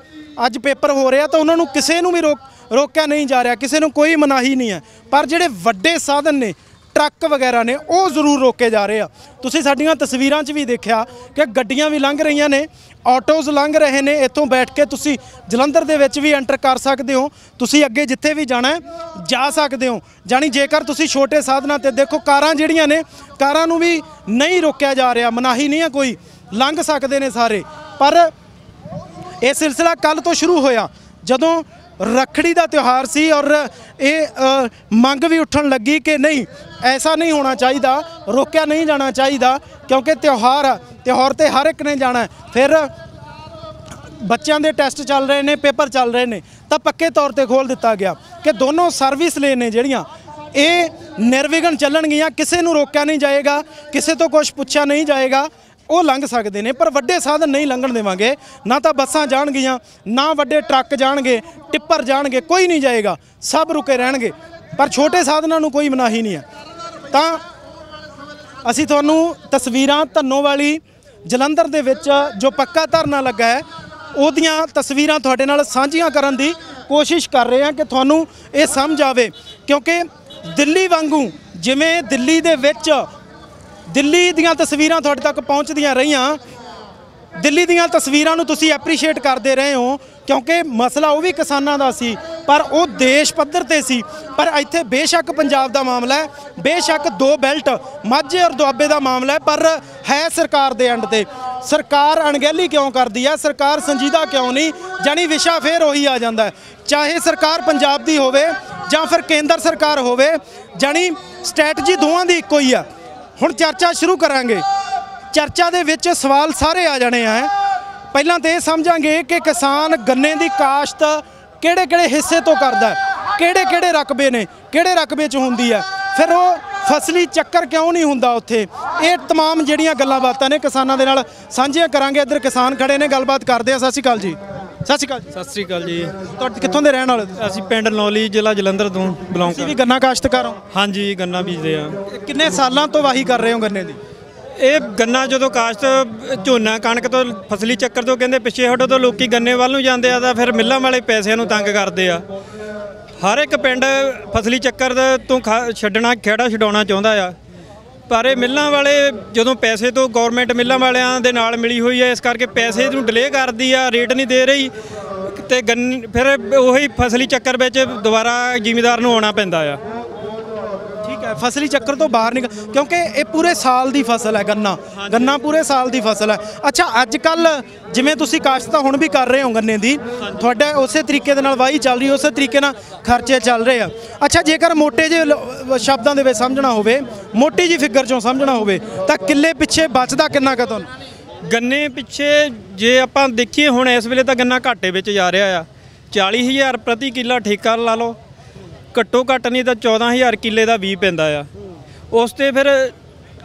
ਅੱਜ ਪੇਪਰ ਹੋ ਰਿਹਾ, ਤਾਂ ਉਹਨਾਂ ਨੂੰ ਕਿਸੇ ਨੂੰ ਵੀ ਰੋਕਿਆ ਨਹੀਂ ਜਾ ਰਿਹਾ, ਕਿਸੇ ਨੂੰ ਕੋਈ ਮਨਾਹੀ ਨਹੀਂ ਹੈ। ਪਰ ਜਿਹੜੇ ਵੱਡੇ ਸਾਧਨ ਨੇ, ਟਰੱਕ ਵਗੈਰਾ ਨੇ, ਉਹ ਜ਼ਰੂਰ ਰੋਕੇ ਜਾ ਰਹੇ ਆ। ਤੁਸੀਂ ਸਾਡੀਆਂ ਤਸਵੀਰਾਂ 'ਚ ਵੀ ਦੇਖਿਆ ਕਿ ਗੱਡੀਆਂ ਵੀ ਲੰਘ ਰਹੀਆਂ ਨੇ, ਆਟੋਜ਼ ਲੰਘ ਰਹੇ ਨੇ। ਇੱਥੋਂ ਬੈਠ ਕੇ ਤੁਸੀਂ ਜਲੰਧਰ ਦੇ ਵਿੱਚ ਵੀ ਐਂਟਰ ਕਰ ਸਕਦੇ ਹੋ, ਤੁਸੀਂ ਅੱਗੇ ਜਿੱਥੇ ਵੀ ਜਾਣਾ ਜਾ ਸਕਦੇ ਹੋ। ਜਾਣੀ ਜੇਕਰ ਤੁਸੀਂ ਛੋਟੇ ਸਾਧਨਾਂ 'ਤੇ ਦੇਖੋ, ਕਾਰਾਂ ਜਿਹੜੀਆਂ ਨੇ, ਕਾਰਾਂ ਨੂੰ ਵੀ ਨਹੀਂ ਰੋਕਿਆ ਜਾ ਰਿਹਾ, ਮਨਾਹੀ ਨਹੀਂ ਹੈ ਕੋਈ, ਲੰਘ ਸਕਦੇ ਨੇ ਸਾਰੇ। ਪਰ ਇਹ ਸਿਲਸਿਲਾ ਕੱਲ ਤੋਂ ਸ਼ੁਰੂ ਹੋਇਆ ਜਦੋਂ ਰੱਖੜੀ ਦਾ ਤਿਉਹਾਰ ਸੀ ਔਰ ਇਹ ਮੰਗ ਵੀ ਉੱਠਣ ਲੱਗੀ ਕਿ ਨਹੀਂ, ਐਸਾ ਨਹੀਂ ਹੋਣਾ ਚਾਹੀਦਾ, ਰੋਕਿਆ ਨਹੀਂ ਜਾਣਾ ਚਾਹੀਦਾ, ਕਿਉਂਕਿ ਤਿਉਹਾਰ ਤੇ ਹਰ ਇੱਕ ਨੇ ਜਾਣਾ। ਫਿਰ ਬੱਚਿਆਂ ਦੇ ਟੈਸਟ ਚੱਲ ਰਹੇ ਨੇ, ਪੇਪਰ ਚੱਲ ਰਹੇ ਨੇ, ਤਾਂ ਪੱਕੇ ਤੌਰ ਤੇ ਖੋਲ੍ਹ ਦਿੱਤਾ ਗਿਆ ਕਿ ਦੋਨੋਂ ਸਰਵਿਸ ਲੇਨ ਨੇ ਜਿਹੜੀਆਂ ਇਹ ਨਿਰਵਿਘਨ ਚੱਲਣਗੀਆਂ, ਕਿਸੇ ਨੂੰ ਰੋਕਿਆ ਨਹੀਂ ਜਾਏਗਾ, ਕਿਸੇ ਤੋਂ ਕੁਝ ਪੁੱਛਿਆ ਨਹੀਂ ਜਾਏਗਾ, ਉਹ ਲੰਘ ਸਕਦੇ ਨੇ। ਪਰ ਵੱਡੇ ਸਾਧਨ ਨਹੀਂ ਲੰਘਣ ਦੇਵਾਂਗੇ, ਨਾ ਤਾਂ ਬੱਸਾਂ ਜਾਣਗੀਆਂ, ਨਾ ਵੱਡੇ ਟਰੱਕ ਜਾਣਗੇ, ਟਿੱਪਰ ਜਾਣਗੇ, ਕੋਈ ਨਹੀਂ ਜਾਏਗਾ, ਸਭ ਰੁਕੇ ਰਹਿਣਗੇ। ਪਰ ਛੋਟੇ ਸਾਧਨਾਂ ਨੂੰ ਕੋਈ ਮਨਾਹੀ ਨਹੀਂ ਹੈ। ਤਾਂ ਅਸੀਂ ਤੁਹਾਨੂੰ ਤਸਵੀਰਾਂ ਧੰਨੋਂ ਵਾਲੀ ਜਲੰਧਰ ਦੇ ਵਿੱਚ ਜੋ ਪੱਕਾ ਧਰਨਾ ਲੱਗਾ ਹੈ ਉਹਦੀਆਂ ਤਸਵੀਰਾਂ ਤੁਹਾਡੇ ਨਾਲ ਸਾਂਝੀਆਂ ਕਰਨ ਦੀ ਕੋਸ਼ਿਸ਼ ਕਰ ਰਹੇ ਹਾਂ ਕਿ ਤੁਹਾਨੂੰ ਇਹ ਸਮਝ ਆਵੇ। ਕਿਉਂਕਿ ਦਿੱਲੀ ਵਾਂਗੂ, ਜਿਵੇਂ ਦਿੱਲੀ ਦੇ ਵਿੱਚ ਦਿੱਲੀ ਦੀਆਂ ਤਸਵੀਰਾਂ ਤੁਹਾਡੇ ਤੱਕ ਪਹੁੰਚਦੀਆਂ ਰਹੀਆਂ, ਦਿੱਲੀ ਦੀਆਂ ਤਸਵੀਰਾਂ ਨੂੰ ਤੁਸੀਂ ਐਪਰੀਸ਼ੀਏਟ ਕਰਦੇ ਰਹੇ ਹੋ, ਕਿਉਂਕਿ ਮਸਲਾ ਉਹ ਵੀ ਕਿਸਾਨਾਂ ਦਾ ਸੀ, ਪਰ ਉਹ ਦੇਸ਼ ਪੱਧਰ ਤੇ ਸੀ। ਪਰ ਇੱਥੇ ਬੇਸ਼ੱਕ ਪੰਜਾਬ ਦਾ ਮਾਮਲਾ ਹੈ, ਬੇਸ਼ੱਕ ਦੋ ਬੈਲਟ ਮਾਝੇ ਔਰ ਦੁਆਬੇ ਦਾ ਮਾਮਲਾ ਹੈ, ਪਰ ਹੈ ਸਰਕਾਰ ਦੇ ਐਂਡ ਤੇ। ਸਰਕਾਰ ਅਣਗਹਿਲੀ ਕਿਉਂ ਕਰਦੀ ਹੈ, ਸਰਕਾਰ ਸੰਜੀਦਾ ਕਿਉਂ ਨਹੀਂ, ਜਾਣੀ ਵਿਸ਼ਾ ਫੇਰ ਉਹੀ ਆ ਜਾਂਦਾ ਹੈ। ਚਾਹੇ ਸਰਕਾਰ ਪੰਜਾਬ ਦੀ ਹੋਵੇ ਜਾਂ ਫਿਰ ਕੇਂਦਰ ਸਰਕਾਰ ਹੋਵੇ, ਜਾਣੀ ਸਟ੍ਰੈਟਜੀ ਦੋਵਾਂ ਦੀ ਇੱਕੋ ਹੀ ਆ। ਹੁਣ ਚਰਚਾ ਸ਼ੁਰੂ ਕਰਾਂਗੇ। ਚਰਚਾ ਦੇ ਵਿੱਚ ਸਵਾਲ ਸਾਰੇ ਆ ਜਾਣੇ ਆ। ਪਹਿਲਾਂ ਤਾਂ ਇਹ ਸਮਝਾਂਗੇ ਕਿ ਕਿਸਾਨ ਗੰਨੇ ਦੀ ਕਾਸ਼ਤ ਕਿਹੜੇ ਹਿੱਸੇ ਤੋਂ ਕਰਦਾ, ਕਿਹੜੇ ਰਕਬੇ ਨੇ, ਕਿਹੜੇ ਰਕਬੇ 'ਚ ਹੁੰਦੀ ਹੈ, ਫਿਰ ਉਹ ਫਸਲੀ ਚੱਕਰ ਕਿਉਂ ਨਹੀਂ ਹੁੰਦਾ ਉੱਥੇ। ਇਹ तमाम ਜਿਹੜੀਆਂ ਗੱਲਾਂ ਬਾਤਾਂ ਨੇ ਕਿਸਾਨਾਂ ਦੇ ਨਾਲ ਸਾਂਝੀਆਂ ਕਰਾਂਗੇ। ਇੱਧਰ ਕਿਸਾਨ ਖੜੇ ਨੇ, ਗੱਲਬਾਤ ਕਰਦੇ ਆ। ਸਤਿ ਸ਼੍ਰੀ ਅਕਾਲ ਜੀ। ਸਤਿ ਸ਼੍ਰੀ ਅਕਾਲ ਜੀ। ਸਤਿ ਸ਼੍ਰੀ ਅਕਾਲ ਜੀ। ਤੁਹਾਡੇ ਕਿੱਥੋਂ ਦੇ ਰਹਿਣ ਵਾਲੇ? ਅਸੀਂ ਪਿੰਡ ਨੌਲੀ, ਜ਼ਿਲ੍ਹਾ ਜਲੰਧਰ ਤੋਂ ਬਿਲੋਂਗ ਤੁਸੀਂ ਵੀ ਗੰਨਾ ਕਾਸ਼ਤਕਾਰ ਹੋ? ਹਾਂਜੀ, ਗੰਨਾ ਬੀਜਦੇ ਆ। ਕਿੰਨੇ ਸਾਲਾਂ ਤੋਂ ਵਾਹੀ ਕਰ ਰਹੇ ਹੋ ਗੰਨੇ ਦੀ? ਇਹ ਗੰਨਾ ਜਦੋਂ ਕਾਸ਼ਤ ਝੋਨਾ ਕਣਕ ਤੋਂ ਫਸਲੀ ਚੱਕਰ ਤੋਂ ਕਹਿੰਦੇ ਪਿੱਛੇ ਹਟੋ, ਤੋਂ ਲੋਕੀ ਗੰਨੇ ਵੱਲ ਨੂੰ ਜਾਂਦੇ ਆ, ਤਾਂ ਫਿਰ ਮਿੱਲਾਂ ਵਾਲੇ ਪੈਸਿਆਂ ਨੂੰ ਤੰਗ ਕਰਦੇ ਆ। ਹਰ ਇੱਕ ਪਿੰਡ ਫਸਲੀ ਚੱਕਰ ਤੋਂ ਛੱਡਣਾ, ਖੇੜਾ ਛਡਾਉਣਾ ਚਾਹੁੰਦਾ ਆ, ਪਰ ਇਹ ਮਿੱਲਾਂ ਵਾਲੇ ਜਦੋਂ ਪੈਸੇ ਤੋਂ ਗੌਰਮੈਂਟ ਮਿੱਲਾਂ ਵਾਲਿਆਂ ਦੇ ਨਾਲ ਮਿਲੀ ਹੋਈ ਹੈ, ਇਸ ਕਰਕੇ ਪੈਸੇ ਨੂੰ ਡਿਲੇ ਕਰਦੀ ਆ, ਰੇਟ ਨਹੀਂ ਦੇ ਰਹੀ, ਤੇ ਫਿਰ ਉਹੀ ਫਸਲੀ ਚੱਕਰ ਵਿੱਚ ਦੁਬਾਰਾ ਜ਼ਿਮੀਂਦਾਰ ਨੂੰ ਆਉਣਾ ਪੈਂਦਾ ਆ। ਠੀਕ ਹੈ, ਫਸਲੀ ਚੱਕਰ ਤੋਂ ਬਾਹਰ ਨਿਕਲ, ਕਿਉਂਕਿ ਇਹ ਪੂਰੇ ਸਾਲ ਦੀ ਫਸਲ ਹੈ ਗੰਨਾ ਪੂਰੇ ਸਾਲ ਦੀ ਫਸਲ ਹੈ। ਅੱਛਾ, ਅੱਜ ਕੱਲ ਜਿਵੇਂ ਤੁਸੀਂ ਕਾਸ਼ਤ ਤਾਂ ਹੁਣ ਵੀ ਕਰ ਰਹੇ ਹੋ ਗੰਨੇ ਦੀ, ਤੁਹਾਡਾ ਉਸੇ ਤਰੀਕੇ ਦੇ ਨਾਲ ਵਾਹੀ ਚੱਲ ਰਹੀ, ਉਸੇ ਤਰੀਕੇ ਨਾਲ ਖਰਚੇ ਚੱਲ ਰਹੇ ਆ। ਅੱਛਾ, ਜੇਕਰ ਮੋਟੇ ਜਿਹੇ ਸ਼ਬਦਾਂ ਦੇ ਵਿੱਚ ਸਮਝਣਾ ਹੋਵੇ, ਮੋਟੀ ਜੀ ਫਿਗਰ 'ਚੋਂ ਸਮਝਣਾ ਹੋਵੇ, ਤਾਂ ਕਿੱਲੇ ਪਿੱਛੇ ਬਚਦਾ ਕਿੰਨਾ ਕੁ ਤੁਹਾਨੂੰ? ਗੰਨੇ ਪਿੱਛੇ ਜੇ ਆਪਾਂ ਦੇਖੀਏ ਹੁਣ ਇਸ ਵੇਲੇ ਤਾਂ ਗੰਨਾ ਘਾਟੇ ਵਿੱਚ ਜਾ ਰਿਹਾ ਆ। 40,000 ਪ੍ਰਤੀ ਕਿੱਲਾ ਠੇਕਾ ਲਾ ਲਓ, ਘੱਟੋ ਘੱਟ ਨਹੀਂ ਤਾਂ 14,000 ਕਿੱਲੇ ਦਾ ਬੀਜ ਪੈਂਦਾ ਆ। ਉਸ 'ਤੇ ਫਿਰ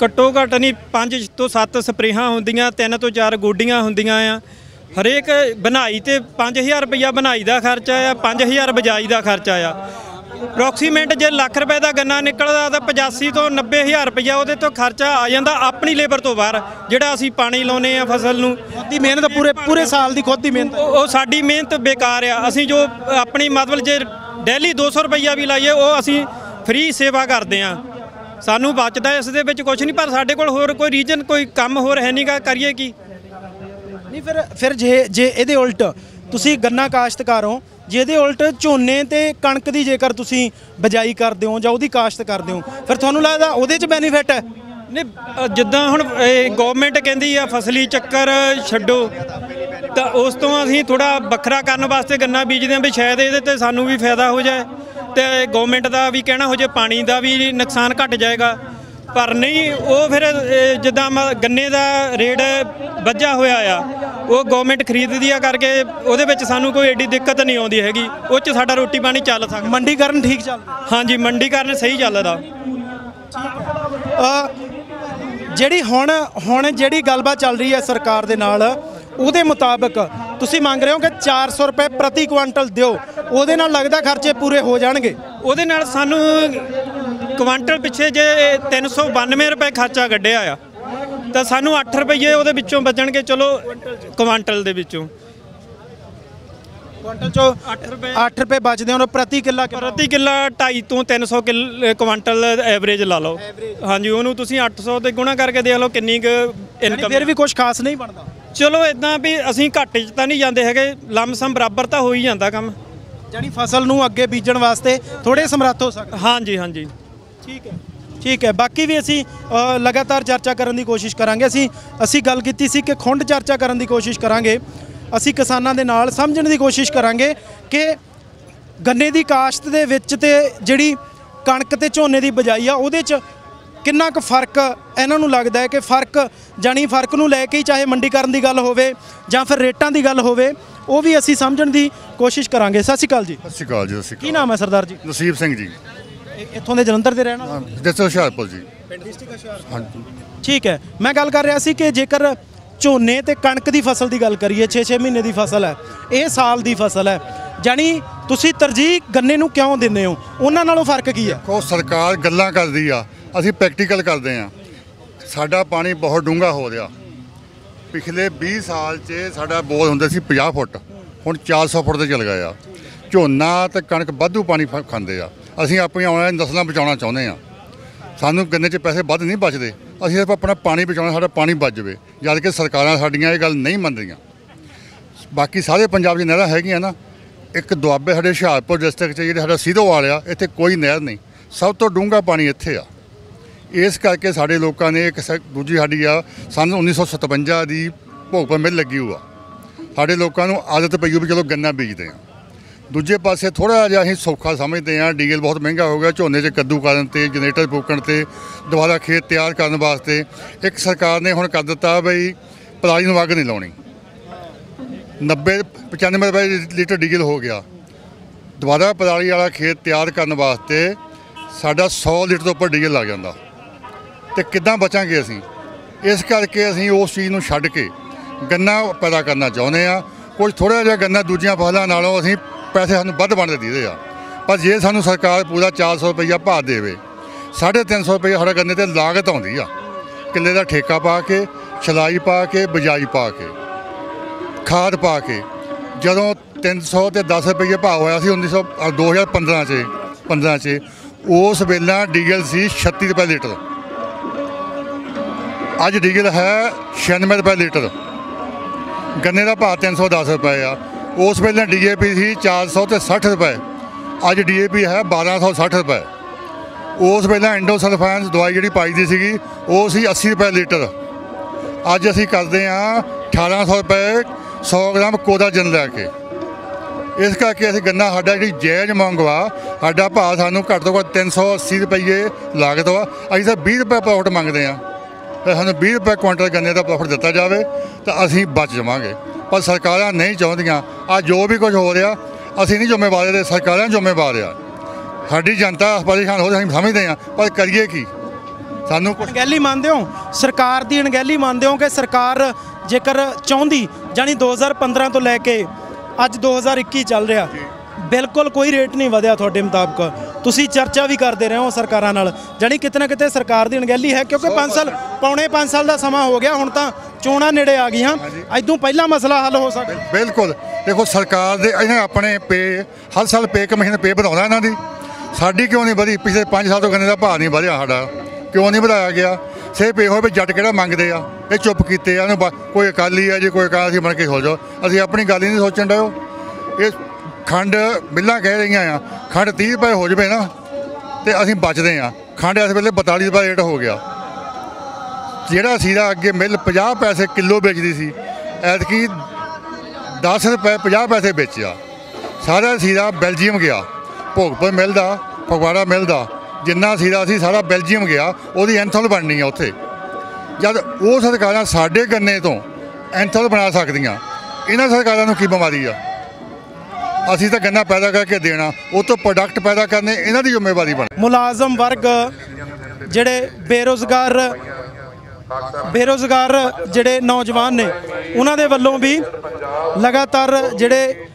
ਘੱਟੋ ਘੱਟ ਨਹੀਂ 5 ਤੋਂ 7 ਸਪਰੇਹਾਂ ਹੁੰਦੀਆਂ, 3 ਤੋਂ 4 ਗੋਡੀਆਂ ਹੁੰਦੀਆਂ ਆ। ਹਰੇਕ ਬਣਾਈ ਤੇ 5,000 ਰੁਪਈਆ ਬਣਾਈ ਦਾ ਖਰਚਾ ਆ, 5,000 ਬਿਜਾਈ ਦਾ ਖਰਚਾ ਆ। ਅਪਰੋਕਸੀਮੇਟ ਜੇ ਲੱਖ ਰੁਪਏ ਦਾ ਗੰਨਾ ਨਿਕਲਦਾ ਤਾਂ 85 ਤੋਂ 90,000 ਰੁਪਈਆ ਉਹਦੇ ਤੋਂ ਖਰਚਾ ਆ ਜਾਂਦਾ ਆਪਣੀ ਲੇਬਰ ਤੋਂ ਬਾਹਰ, ਜਿਹੜਾ ਅਸੀਂ ਪਾਣੀ ਲਾਉਨੇ ਆ ਫਸਲ ਨੂੰ। ਖੁਦ ਦੀ ਮਿਹਨਤ, ਪੂਰੇ ਸਾਲ ਦੀ ਖੁਦ ਦੀ ਮਿਹਨਤ, ਉਹ ਸਾਡੀ ਮਿਹਨਤ ਬੇਕਾਰ ਆ। ਅਸੀਂ ਜੋ ਆਪਣੀ ਮਤਲਬ ਜੇ ਡੇਲੀ 200 ਰੁਪਈਆ ਵੀ ਲਾਈਏ ਉਹ ਅਸੀਂ ਫ੍ਰੀ ਸੇਵਾ ਕਰਦੇ ਆ। ਸਾਨੂੰ ਬਚਦਾ ਇਸ ਦੇ ਵਿੱਚ ਕੁਝ ਨਹੀਂ, ਪਰ ਸਾਡੇ ਕੋਲ ਹੋਰ ਕੋਈ ਰੀਜਨ ਕੋਈ ਕੰਮ ਹੋਰ ਹੈ ਨਹੀਂਗਾ, ਕਰੀਏ ਕੀ? ਨਹੀਂ ਫਿਰ ਜੇ ਇਹਦੇ ਉਲਟ ਤੁਸੀਂ ਗੰਨਾ ਕਾਸ਼ਤਕਾਰ ਹੋ, ਜੇ ਇਹਦੇ ਉਲਟ ਝੋਨੇ ਤੇ ਕਣਕ ਦੀ ਜੇਕਰ ਤੁਸੀਂ ਬਿਜਾਈ ਕਰਦੇ ਹੋ ਜਾਂ ਉਹਦੀ ਕਾਸ਼ਤ ਕਰਦੇ ਹੋ, ਫਿਰ ਤੁਹਾਨੂੰ ਲੱਗਦਾ ਉਹਦੇ 'ਚ ਬੈਨੀਫਿਟ ਹੈ? ਨਹੀਂ, ਜਿੱਦਾਂ ਹੁਣ ਗਵਰਨਮੈਂਟ ਕਹਿੰਦੀ ਆ ਫਸਲੀ ਚੱਕਰ ਛੱਡੋ, ਤਾਂ ਉਸ ਤੋਂ ਅਸੀਂ ਥੋੜਾ ਵੱਖਰਾ ਕਰਨ ਵਾਸਤੇ ਗੰਨਾ ਬੀਜਦੇ ਹਾਂ ਵੀ ਸ਼ਾਇਦ ਇਹਦੇ ਤੇ ਸਾਨੂੰ ਵੀ ਫਾਇਦਾ ਹੋ ਜਾਏ ਤੇ ਗਵਰਨਮੈਂਟ ਦਾ ਵੀ ਕਹਿਣਾ ਹੋ ਜਾਏ, ਪਾਣੀ ਦਾ ਵੀ ਨੁਕਸਾਨ ਘਟ ਜਾਏਗਾ। ਪਰ ਨਹੀਂ, ਉਹ ਫਿਰ ਜਿੱਦਾਂ ਗੰਨੇ ਦਾ ਰੇਟ ਵੱਜਾ ਹੋਇਆ ਆ, ਉਹ ਗਵਰਨਮੈਂਟ ਖਰੀਦਦੀ ਆ ਕਰਕੇ ਉਹਦੇ ਵਿੱਚ ਸਾਨੂੰ ਕੋਈ ਐਡੀ ਦਿੱਕਤ ਨਹੀਂ ਆਉਂਦੀ ਹੈਗੀ, ਉਹ 'ਚ ਸਾਡਾ ਰੋਟੀ ਪਾਣੀ ਚੱਲ ਸਕਦਾ। ਮੰਡੀਕਰਨ ਠੀਕ ਚੱਲਦਾ? ਹਾਂਜੀ, ਮੰਡੀਕਰਨ ਸਹੀ ਚੱਲਦਾ। ਜਿਹੜੀ ਹੁਣ ਜਿਹੜੀ ਗੱਲਬਾਤ ਚੱਲ ਰਹੀ ਹੈ ਸਰਕਾਰ ਦੇ ਨਾਲ, ਉਹਦੇ ਮੁਤਾਬਕ ਤੁਸੀਂ ਮੰਗ ਰਹੇ ਹੋ ਕਿ 400 ਰੁਪਏ ਪ੍ਰਤੀ ਕੁਆਂਟਲ ਦਿਓ, ਉਹਦੇ ਨਾਲ ਲੱਗਦਾ ਖਰਚੇ ਪੂਰੇ ਹੋ ਜਾਣਗੇ? ਉਹਦੇ ਨਾਲ ਸਾਨੂੰ ਕੁਆਂਟਲ ਪਿੱਛੇ ਜੇ 392 ਰੁਪਏ ਖਰਚਾ ਕੱਢਿਆ ਆ ਤਾਂ ਸਾਨੂੰ 8 ਰੁਪਏ ਉਹਦੇ ਵਿੱਚੋਂ ਬਚਣਗੇ। ਚਲੋ ਕੁਆਂਟਲ ਦੇ ਵਿੱਚੋਂ ਕੁਆਂਟਲ ਚੋਂ 8 ਰੁਪਏ ਬਚਦੇ ਹੋਣ ਪ੍ਰਤੀ ਕਿੱਲਾ 250 ਤੋਂ 300 ਕੁਆਂਟਲ ਐਵਰੇਜ ਲਾ ਲਓ। ਹਾਂਜੀ, ਉਹਨੂੰ ਤੁਸੀਂ 800 ਤੇ ਗੁਣਾ ਕਰਕੇ ਦੇਖ ਲਓ ਕਿੰਨੀ ਕੁ ਇਨਕਮ। ਫਿਰ ਵੀ ਕੁਝ ਖਾਸ ਨਹੀਂ ਬਣਦਾ। ਚਲੋ ਇਦਾਂ ਵੀ ਅਸੀਂ ਘਾਟੇ 'ਚ ਤਾਂ ਨਹੀਂ ਜਾਂਦੇ ਹੈਗੇ, ਲਮਸਮ ਬਰਾਬਰ ਤਾਂ ਹੋ ਹੀ ਜਾਂਦਾ ਕੰਮ। ਜਾਨੀ ਫਸਲ ਨੂੰ ਅੱਗੇ ਬੀਜਣ ਵਾਸਤੇ ਥੋੜੇ ਸਮਰੱਥ ਹੋ ਸਕਦੇ। ਹਾਂਜੀ ਹਾਂਜੀ, ਠੀਕ ਹੈ। ਬਾਕੀ ਵੀ ਅਸੀਂ ਲਗਾਤਾਰ ਚਰਚਾ ਕਰਨ ਦੀ ਕੋਸ਼ਿਸ਼ ਕਰਾਂਗੇ। ਅਸੀਂ ਗੱਲ ਕੀਤੀ ਸੀ ਕਿ ਖੁੰਡ ਚਰਚਾ ਕਰਨ ਦੀ ਕੋਸ਼ਿਸ਼ ਕਰਾਂਗੇ। ਅਸੀਂ ਕਿਸਾਨਾਂ ਦੇ ਨਾਲ ਸਮਝਣ ਦੀ ਕੋਸ਼ਿਸ਼ ਕਰਾਂਗੇ ਕਿ ਗੰਨੇ ਦੀ ਕਾਸ਼ਤ ਦੇ ਵਿੱਚ ਤੇ ਜਿਹੜੀ ਕਣਕ ਤੇ ਝੋਨੇ ਦੀ ਬਿਜਾਈ ਆ, ਉਹਦੇ 'ਚ ਕਿੰਨਾ ਕੁ ਫਰਕ ਇਹਨਾਂ ਨੂੰ ਲੱਗਦਾ ਹੈ ਕਿ ਫਰਕ ਨੂੰ ਲੈ ਕੇ ਹੀ ਚਾਹੇ ਮੰਡੀਕਰਨ ਦੀ ਗੱਲ ਹੋਵੇ ਜਾਂ ਫਿਰ ਰੇਟਾਂ ਦੀ ਗੱਲ ਹੋਵੇ, ਉਹ ਵੀ ਅਸੀਂ ਸਮਝਣ ਦੀ ਕੋਸ਼ਿਸ਼ ਕਰਾਂਗੇ। ਸਤਿ ਸ਼੍ਰੀ ਅਕਾਲ ਜੀ। ਸਤਿ ਸ਼੍ਰੀ ਅਕਾਲ ਜੀ। ਕੀ ਨਾਮ ਹੈ ਸਰਦਾਰ ਜੀ? ਨਸੀਬ ਸਿੰਘ ਜੀ। ਇੱਥੋਂ ਦੇ ਜਲੰਧਰ ਦੇ ਰਹਿਣ ਵਾਲੇ? ਡਿਸਟ੍ਰਿਕਟ ਹੁਸ਼ਿਆਰਪੁਰ ਜੀ। ਡਿਸਟ੍ਰਿਕਟ ਹੁਸ਼ਿਆਰਪੁਰ। ਹਾਂਜੀ, ਠੀਕ ਹੈ। ਮੈਂ ਗੱਲ ਕਰ ਰਿਹਾ ਸੀ ਕਿ ਜੇਕਰ ਝੋਨੇ ਤੇ ਕਣਕ ਦੀ ਫਸਲ ਦੀ ਗੱਲ ਕਰੀਏ, 6-6 ਮਹੀਨੇ ਦੀ ਫਸਲ ਹੈ, ਇਹ ਸਾਲ ਦੀ ਫਸਲ ਹੈ, ਜਾਨੀ ਤੁਸੀਂ ਤਰਜੀਹ ਗੰਨੇ ਨੂੰ ਕਿਉਂ ਦਿੰਦੇ ਹੋ? ਉਹਨਾਂ ਨਾਲੋਂ ਫਰਕ ਕੀ ਹੈ? ਕੋ ਸਰਕਾਰ ਗੱਲਾਂ ਕਰਦੀ ਆ, ਅਸੀਂ ਪ੍ਰੈਕਟੀਕਲ ਕਰਦੇ ਆ। ਸਾਡਾ ਪਾਣੀ ਬਹੁਤ ਡੂੰਘਾ ਹੋ ਰਿਹਾ। ਪਿਛਲੇ 20 ਸਾਲ 'ਚ ਸਾਡਾ ਬੋਰ ਹੁੰਦੇ ਸੀ 50 ਫੁੱਟ, ਹੁਣ 400 ਫੁੱਟ ਤੇ ਚਲ ਗਏ ਆ। ਝੋਨਾ ਤੇ ਕਣਕ ਵਾਧੂ ਪਾਣੀ ਖਾਂਦੇ ਆ। ਅਸੀਂ ਆਪਣੀਆਂ ਆਉਣ ਵਾਲੀਆਂ ਨਸਲਾਂ ਬਚਾਉਣਾ ਚਾਹੁੰਦੇ ਆ। ਸਾਨੂੰ ਗੰਨੇ 'ਚ ਪੈਸੇ ਵੱਧ ਨਹੀਂ ਬਚਦੇ, ਅਸੀਂ ਸਿਰਫ ਆਪਣਾ ਪਾਣੀ ਬਚਾਉਣਾ, ਸਾਡਾ ਪਾਣੀ ਬਚ ਜਾਵੇ। ਜਦ ਕਿ ਸਰਕਾਰਾਂ ਸਾਡੀਆਂ ਇਹ ਗੱਲ ਨਹੀਂ ਮੰਨਦੀਆਂ। ਬਾਕੀ ਸਾਰੇ ਪੰਜਾਬ 'ਚ ਨਹਿਰਾਂ ਹੈਗੀਆਂ ਨਾ, ਇੱਕ ਦੁਆਬੇ ਸਾਡੇ ਹੁਸ਼ਿਆਰਪੁਰ ਡਿਸਟ੍ਰਿਕਟ 'ਚ ਜਿਹੜੇ ਸਾਡਾ ਸੀਧੋਵਾਲ ਆ, ਇੱਥੇ ਕੋਈ ਨਹਿਰ ਨਹੀਂ, ਸਭ ਤੋਂ ਡੂੰਘਾ ਪਾਣੀ ਇੱਥੇ ਆ। ਇਸ ਕਰਕੇ ਸਾਡੇ ਲੋਕਾਂ ਨੇ ਇੱਕ ਦੂਜੀ ਸਾਡੀ ਆ ਸੰਨ 1957 ਦੀ ਭੋਗਪੁਰ ਮਿੱਲ ਲੱਗੀ ਹੋਆ। ਸਾਡੇ ਲੋਕਾਂ ਨੂੰ ਆਦਤ ਪਈ ਹੋ ਵੀ ਚਲੋ ਗੰਨਾ ਬੀਜਦੇ ਆ। ਦੂਜੇ ਪਾਸੇ ਥੋੜ੍ਹਾ ਜਿਹਾ ਅਸੀਂ ਸੌਖਾ ਸਮਝਦੇ ਹਾਂ, ਡੀਜ਼ਲ ਬਹੁਤ ਮਹਿੰਗਾ ਹੋ ਗਿਆ। ਝੋਨੇ 'ਚ ਕੱਦੂ ਕਰਨ 'ਤੇ, ਜਨਰੇਟਰ ਫੂਕਣ 'ਤੇ, ਦੁਬਾਰਾ ਖੇਤ ਤਿਆਰ ਕਰਨ ਵਾਸਤੇ ਇੱਕ ਸਰਕਾਰ ਨੇ ਹੁਣ ਕਰ ਦਿੱਤਾ ਬਈ ਪਰਾਲੀ ਨੂੰ ਅੱਗ ਨਹੀਂ ਲਾਉਣੀ। 95 ਰੁਪਏ ਲੀਟਰ ਡੀਜ਼ਲ ਹੋ ਗਿਆ। ਦੁਬਾਰਾ ਪਰਾਲੀ ਵਾਲਾ ਖੇਤ ਤਿਆਰ ਕਰਨ ਵਾਸਤੇ ਸਾਡਾ 100 ਲੀਟਰ ਤੋਂ ਉੱਪਰ ਡੀਜ਼ਲ ਲੱਗ ਜਾਂਦਾ, ਅਤੇ ਕਿੱਦਾਂ ਬਚਾਂਗੇ ਅਸੀਂ? ਇਸ ਕਰਕੇ ਅਸੀਂ ਉਸ ਚੀਜ਼ ਨੂੰ ਛੱਡ ਕੇ ਗੰਨਾ ਪੈਦਾ ਕਰਨਾ ਚਾਹੁੰਦੇ ਹਾਂ। ਕੁਝ ਥੋੜ੍ਹਾ ਜਿਹਾ ਗੰਨਾ ਦੂਜੀਆਂ ਫਸਲਾਂ ਨਾਲੋਂ ਅਸੀਂ ਪੈਸੇ ਸਾਨੂੰ ਵੱਧ ਬਣਦੇ ਦੀਦੇ ਆ। ਪਰ ਜੇ ਸਾਨੂੰ ਸਰਕਾਰ ਪੂਰਾ 400 ਰੁਪਈਆ ਭਾਅ ਦੇਵੇ, 350 ਰੁਪਈਆ ਸਾਡਾ ਗੰਨੇ 'ਤੇ ਲਾਗਤ ਆਉਂਦੀ ਆ। ਕਿੱਲੇ ਦਾ ਠੇਕਾ ਪਾ ਕੇ, ਛਲਾਈ ਪਾ ਕੇ, ਬਿਜਾਈ ਪਾ ਕੇ, ਖਾਦ ਪਾ ਕੇ। ਜਦੋਂ 300 ਤੇ 10 ਰੁਪਈਏ ਭਾਅ ਹੋਇਆ ਸੀ 2015 'ਚ, ਉਸ ਵੇਲੇ ਡੀਜ਼ਲ ਸੀ 36 ਰੁਪਏ ਲੀਟਰ। ਅੱਜ ਡੀਜ਼ਲ ਹੈ 96 ਰੁਪਏ ਲੀਟਰ। ਗੰਨੇ ਦਾ ਭਾਅ 310 ਰੁਪਏ ਆ। ਉਸ ਵੇਲੇ DAP ਸੀ 460 ਰੁਪਏ, ਅੱਜ DAP ਹੈ 1260 ਰੁਪਏ। ਉਸ ਵੇਲੇ ਇੰਡੋਸਲਫਾਨ ਦਵਾਈ ਜਿਹੜੀ ਪਾਈ ਦੀ ਸੀਗੀ ਉਹ ਸੀ 80 ਰੁਪਏ ਲੀਟਰ। ਅੱਜ ਅਸੀਂ ਕਰਦੇ ਹਾਂ 1800 ਰੁਪਏ 100 ਗ੍ਰਾਮ ਕੋਦਾਜਨ ਲੈ ਕੇ। ਇਸ ਕਰਕੇ ਅਸੀਂ ਗੰਨਾ ਸਾਡਾ ਜਿਹੜੀ ਜਾਇਜ਼ ਮੰਗ ਵਾ, ਸਾਡਾ ਭਾਅ ਸਾਨੂੰ ਘੱਟ ਤੋਂ ਘੱਟ 380 ਰੁਪਏ ਲਾਗਤ ਵਾ, ਅਸੀਂ ਤਾਂ 20 ਰੁਪਏ ਪ੍ਰੋਫਿਟ ਮੰਗਦੇ ਹਾਂ। ਤੇ ਸਾਨੂੰ 20 ਰੁਪਏ ਕੁਇੰਟਲ ਗੰਨੇ ਦਾ ਪ੍ਰੋਫਿਟ ਦਿੱਤਾ ਜਾਵੇ ਤਾਂ ਅਸੀਂ ਬਚ ਜਾਵਾਂਗੇ। ਪਰ ਸਰਕਾਰਾਂ ਨਹੀਂ ਚਾਹੁੰਦੀਆਂ। ਆ ਜੋ ਵੀ ਕੁਝ ਹੋ ਰਿਹਾ ਅਸੀਂ ਨਹੀਂ ਜ਼ਿੰਮੇਵਾਰ, ਦੇ ਸਰਕਾਰਾਂ ਜ਼ਿੰਮੇਵਾਰ ਆ। ਸਾਡੀ ਜਨਤਾ ਪਰੇਸ਼ਾਨ ਹੋ ਰਹੀ, ਅਸੀਂ ਸਮਝਦੇ ਹਾਂ, ਪਰ ਕਰੀਏ ਕੀ? ਸਾਨੂੰ ਅਣਗਹਿਲੀ ਮੰਨਦੇ ਹੋ? ਸਰਕਾਰ ਦੀ ਅਣਗਹਿਲੀ ਮੰਨਦੇ ਹੋ ਕਿ ਸਰਕਾਰ ਜੇਕਰ ਚਾਹੁੰਦੀ, ਜਾਨੀ 2015 ਤੋਂ ਲੈ ਕੇ ਅੱਜ 2021 ਚੱਲ ਰਿਹਾ, ਬਿਲਕੁਲ ਕੋਈ ਰੇਟ ਨਹੀਂ ਵਧਿਆ ਤੁਹਾਡੇ ਮੁਤਾਬਕ, ਤੁਸੀਂ ਚਰਚਾ ਵੀ ਕਰਦੇ ਰਹੇ ਹੋ ਸਰਕਾਰਾਂ ਨਾਲ, ਜਾਨੀ ਕਿਤੇ ਨਾ ਕਿਤੇ ਸਰਕਾਰ ਦੀ ਅਣਗਹਿਲੀ ਹੈ? ਕਿਉਂਕਿ 5 ਸਾਲ, ਪੌਣੇ 5 ਸਾਲ ਦਾ ਸਮਾਂ ਹੋ ਗਿਆ, ਹੁਣ ਤਾਂ ਚੋਣਾਂ ਨੇੜੇ ਆ ਗਈਆਂ, ਇਦੋਂ ਪਹਿਲਾਂ ਮਸਲਾ ਹੱਲ ਹੋ ਸਕਦਾ। ਬਿਲਕੁਲ। ਦੇਖੋ ਸਰਕਾਰ ਦੇ ਇਹਨਾਂ ਆਪਣੇ ਪੇ ਹਰ ਸਾਲ ਪੇ ਕਮਿਸ਼ਨ ਪੇ ਵਧਾਉਂਦਾ ਇਹਨਾਂ ਦੀ, ਸਾਡੀ ਕਿਉਂ ਨਹੀਂ ਵਧੀ? ਪਿਛਲੇ 5 ਸਾਲ ਤੋਂ ਗੰਨੇ ਦਾ ਭਾਅ ਨਹੀਂ ਵਧਿਆ, ਸਾਡਾ ਕਿਉਂ ਨਹੀਂ ਵਧਾਇਆ ਗਿਆ? ਸਿਰਫ ਇਹੋ ਵੀ ਜੱਟ ਕਿਹੜਾ ਮੰਗਦੇ ਆ, ਇਹ ਚੁੱਪ ਕੀਤੇ ਆ। ਉਹਨੂੰ ਕੋਈ ਅਕਾਲੀ ਆ ਜੀ, ਕੋਈ ਅਕਾਲੀ, ਅਸੀਂ ਬਣ ਕੇ ਹੋ ਜਾਓ, ਅਸੀਂ ਆਪਣੀ ਗੱਲ ਹੀ ਨਹੀਂ ਸੋਚਣ ਡਿਓ। ਇਹ ਖੰਡ ਮਿੱਲਾਂ ਕਹਿ ਰਹੀਆਂ ਆ, ਖੰਡ 30 ਰੁਪਏ ਹੋ ਜਾਵੇ ਨਾ ਤੇ ਅਸੀਂ ਬਚਦੇ ਹਾਂ। ਖੰਡ ਇਸ ਵੇਲੇ 42 ਰੁਪਏ ਰੇਟ ਹੋ ਗਿਆ। ਜਿਹੜਾ ਸੀਰਾ ਅੱਗੇ ਮਿੱਲ 50 ਪੈਸੇ ਕਿਲੋ ਵੇਚਦੀ ਸੀ, ਐਤਕੀ 10 ਰੁਪਏ 50 ਪੈਸੇ ਵੇਚਿਆ। ਸਾਰਾ ਸੀਰਾ ਬੈਲਜੀਅਮ ਗਿਆ, ਭੋਗਪੁਰ ਮਿਲ ਦਾ, ਫਗਵਾੜਾ ਮਿਲ ਦਾ, ਜਿੰਨਾ ਸੀਰਾ ਸੀ ਸਾਰਾ ਬੈਲਜੀਅਮ ਗਿਆ। ਉਹਦੀ ਐਂਥਲ ਬਣਨੀ ਆ ਉੱਥੇ। ਜਦ ਉਹ ਸਰਕਾਰਾਂ ਸਾਡੇ ਗੰਨੇ ਤੋਂ ਐਂਥਲ ਬਣਾ ਸਕਦੀਆਂ, ਇਹਨਾਂ ਸਰਕਾਰਾਂ ਨੂੰ ਕੀ ਬਿਮਾਰੀ ਆ? ਅਸੀਂ ਤਾਂ ਗੰਨਾ ਪੈਦਾ ਕਰਕੇ ਦੇਣਾ, ਉਹ ਤੋਂ ਪ੍ਰੋਡਕਟ ਪੈਦਾ ਕਰਨੇ ਇਹਨਾਂ ਦੀ ਜ਼ਿੰਮੇਵਾਰੀ ਬਣ। ਮੁਲਾਜ਼ਮ ਵਰਗ ਜਿਹੜੇ ਬੇਰੁਜ਼ਗਾਰ ਜਿਹੜੇ ਨੌਜਵਾਨ ਨੇ, ਉਹਨਾਂ ਦੇ ਵੱਲੋਂ ਵੀ ਲਗਾਤਾਰ ਜਿਹੜੇ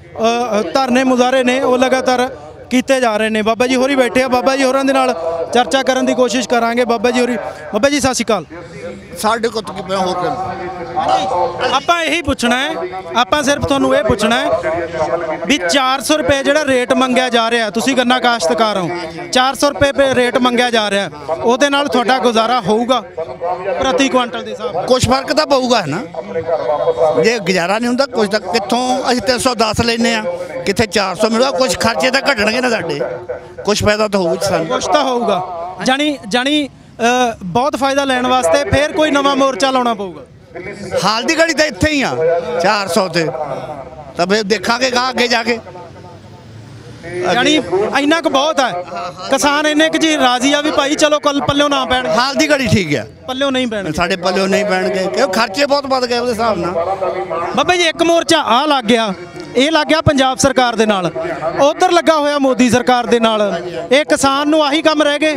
ਧਰਨੇ ਮੁਜ਼ਾਹਰੇ ਨੇ ਉਹ ਲਗਾਤਾਰ ਕੀਤੇ ਜਾ ਰਹੇ ਨੇ। ਬਾਬਾ ਜੀ ਹੋਰੀ ਬੈਠੇ ਆ, ਬਾਬਾ ਜੀ ਹੋਰਾਂ ਦੇ ਨਾਲ ਚਰਚਾ ਕਰਨ ਦੀ ਕੋਸ਼ਿਸ਼ ਕਰਾਂਗੇ। ਬਾਬਾ ਜੀ ਹੋਰੀ, ਬਾਬਾ ਜੀ ਸਤਿ ਸ਼੍ਰੀ ਅਕਾਲ। ਸਾਡੇ ਕੋਲ ਤਾਂ ਕਿਵੇਂ ਹੋ ਕੇ ਆਪਾਂ ਇਹੀ ਪੁੱਛਣਾ ਹੈ, ਆਪਾਂ ਸਿਰਫ ਤੁਹਾਨੂੰ ਇਹ ਪੁੱਛਣਾ ਹੈ ਵੀ 400 ਰੁਪਏ ਜਿਹੜਾ ਰੇਟ ਮੰਗਿਆ ਜਾ ਰਿਹਾ, ਤੁਸੀਂ ਗੰਨਾ ਕਾਸ਼ਤਕਾਰ ਹੋ, 400 ਰੁਪਏ ਰੇਟ ਮੰਗਿਆ ਜਾ ਰਿਹਾ, ਉਹਦੇ ਨਾਲ ਤੁਹਾਡਾ ਗੁਜ਼ਾਰਾ ਹੋਊਗਾ ਪ੍ਰਤੀ ਕੁਆਂਟਲ ਦੇ ਹਿਸਾਬ ਨਾਲ? ਕੁਝ ਫਰਕ ਤਾਂ ਪਊਗਾ ਹੈ ਨਾ, ਜੇ ਗੁਜ਼ਾਰਾ ਨਹੀਂ ਹੁੰਦਾ ਕੁਝ ਤਾਂ ਕਿੱਥੋਂ ਅਸੀਂ 310 ਲੈਨੇ ਆ, ਕਿੱਥੇ 400 ਮਿਲੂਗਾ, ਕੁਝ ਖਰਚੇ ਤਾਂ ਘਟਣਗੇ ਨਾ ਸਾਡੇ, ਕੁਝ ਫਾਇਦਾ ਤਾਂ ਹੋਊਗਾ ਸਾਨੂੰ, ਕੁਝ ਤਾਂ ਹੋਊਗਾ। ਜਾਣੀ ਬਹੁਤ ਫਾਇਦਾ ਲੈਣ ਵਾਸਤੇ ਫਿਰ ਕੋਈ ਨਵਾਂ ਮੋਰਚਾ ਲਾਉਣਾ ਪਊਗਾ। ਹਾਲ ਦੀ ਘੜੀ ਤਾਂ ਇੱਥੇ ਹੀ ਆ 400 ਤੇ, ਤਾਂ ਫਿਰ ਦੇਖਾਂਗੇ ਗਾਂ ਅੱਗੇ ਜਾ ਕੇ। ਜਾਣੀ ਇੰਨਾ ਕੁ ਬਹੁਤ ਹੈ, ਕਿਸਾਨ ਇੰਨੇ ਕੁ ਜੀ ਰਾਜ਼ੀ ਆ ਵੀ ਭਾਈ ਚਲੋ ਕੱਲ ਪੱਲਿਓ ਨਾ ਪੈਣ। ਹਾਲ ਦੀ ਘੜੀ ਠੀਕ ਹੈ, ਪੱਲਿਓ ਨਹੀਂ ਪੈਣ, ਸਾਡੇ ਪੱਲਿਓ ਨਹੀਂ ਪੈਣਗੇ ਕਿਉਂ ਖਰਚੇ ਬਹੁਤ ਵੱਧ ਗਏ ਉਹਦੇ ਹਿਸਾਬ ਨਾਲ। ਬਾਬਾ ਜੀ ਇੱਕ ਮੋਰਚਾ ਆ ਲੱਗ ਗਿਆ, ਇਹ ਲੱਗ ਗਿਆ ਪੰਜਾਬ ਸਰਕਾਰ ਦੇ ਨਾਲ, ਉਧਰ ਲੱਗਾ ਹੋਇਆ ਮੋਦੀ ਸਰਕਾਰ ਦੇ ਨਾਲ। ਇਹ ਕਿਸਾਨ ਨੂੰ ਆਹੀ ਕੰਮ ਰਹਿ ਗਏ,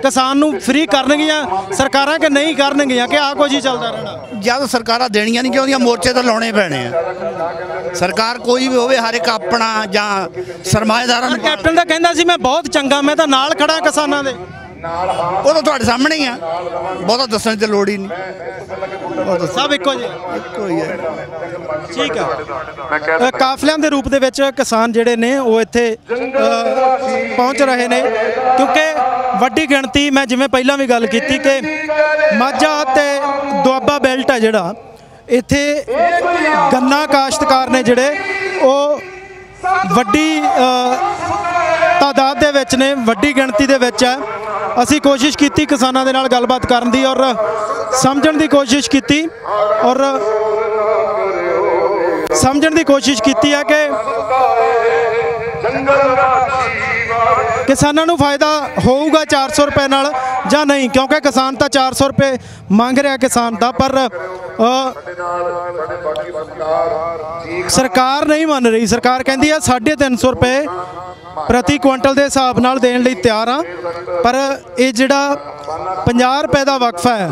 ਕਿਸਾਨ ਨੂੰ ਫ੍ਰੀ ਕਰਨਗੀਆਂ ਸਰਕਾਰਾਂ ਕਿ ਨਹੀਂ ਕਰਨਗੀਆਂ, ਕਿ ਆਹ ਕੁਝ ਹੀ ਚੱਲਦਾ ਰਹਿਣਾ? ਜਦ ਸਰਕਾਰਾਂ ਦੇਣੀਆਂ ਨਹੀਂ ਚਾਹੁੰਦੀਆਂ, ਮੋਰਚੇ ਤਾਂ ਲਾਉਣੇ ਪੈਣੇ ਆ। ਸਰਕਾਰ ਕੋਈ ਵੀ ਹੋਵੇ, ਹਰ ਇੱਕ ਆਪਣਾ ਜਾਂ ਸਰਮਾਏਦਾਰਾਂ ਨੂੰ। ਕੈਪਟਨ ਤਾਂ ਕਹਿੰਦਾ ਸੀ ਮੈਂ ਬਹੁਤ ਚੰਗਾ, ਮੈਂ ਤਾਂ ਨਾਲ ਖੜਾ ਕਿਸਾਨਾਂ ਦੇ। ਉਹ ਤਾਂ ਤੁਹਾਡੇ ਸਾਹਮਣੇ ਹੀ ਆ, ਬਹੁਤਾ ਦੱਸਣ ਦੀ ਲੋੜ ਹੀ ਨਹੀਂ, ਸਭ ਇੱਕੋ ਜਿਹੇ, ਇੱਕੋ ਹੀ ਹੈ। ਠੀਕ ਹੈ। ਕਾਫਲਿਆਂ ਦੇ ਰੂਪ ਦੇ ਵਿੱਚ ਕਿਸਾਨ ਜਿਹੜੇ ਨੇ ਉਹ ਇੱਥੇ ਪਹੁੰਚ ਰਹੇ ਨੇ, ਕਿਉਂਕਿ ਵੱਡੀ ਗਿਣਤੀ, ਮੈਂ ਜਿਵੇਂ ਪਹਿਲਾਂ ਵੀ ਗੱਲ ਕੀਤੀ ਕਿ ਮਾਝਾ ਤੇ ਦੁਆਬਾ ਬੈਲਟ ਹੈ ਜਿਹੜਾ, ਇੱਥੇ ਗੰਨਾ ਕਾਸ਼ਤਕਾਰ ਨੇ ਜਿਹੜੇ ਉਹ ਵੱਡੀ ਤਾਦਾਦ ਦੇ ਵਿੱਚ ਨੇ, ਵੱਡੀ ਗਿਣਤੀ ਦੇ ਵਿੱਚ ਹੈ। ਅਸੀਂ ਕੋਸ਼ਿਸ਼ ਕੀਤੀ ਕਿਸਾਨਾਂ ਦੇ ਨਾਲ ਗੱਲਬਾਤ ਕਰਨ ਦੀ ਔਰ ਸਮਝਣ ਦੀ ਕੋਸ਼ਿਸ਼ ਕੀਤੀ, ਔਰ ਸਮਝਣ ਦੀ ਕੋਸ਼ਿਸ਼ ਕੀਤੀ ਹੈ ਕਿ ਕਿਸਾਨਾਂ ਨੂੰ ਫਾਇਦਾ ਹੋਊਗਾ 400 ਰੁਪਏ ਨਾਲ ਜਾਂ ਨਹੀਂ, ਕਿਉਂਕਿ ਕਿਸਾਨ ਤਾਂ 400 ਰੁਪਏ ਮੰਗ ਰਿਹਾ ਕਿਸਾਨ ਦਾ, ਪਰ ਸਰਕਾਰ ਨਹੀਂ ਮੰਨ ਰਹੀ। ਸਰਕਾਰ ਕਹਿੰਦੀ ਹੈ 350 ਰੁਪਏ ਪ੍ਰਤੀ ਕੁਇੰਟਲ ਦੇ ਹਿਸਾਬ ਨਾਲ ਦੇਣ ਲਈ ਤਿਆਰ ਆ, ਪਰ ਇਹ ਜਿਹੜਾ 50 ਰੁਪਏ ਦਾ ਵਕਫਾ ਹੈ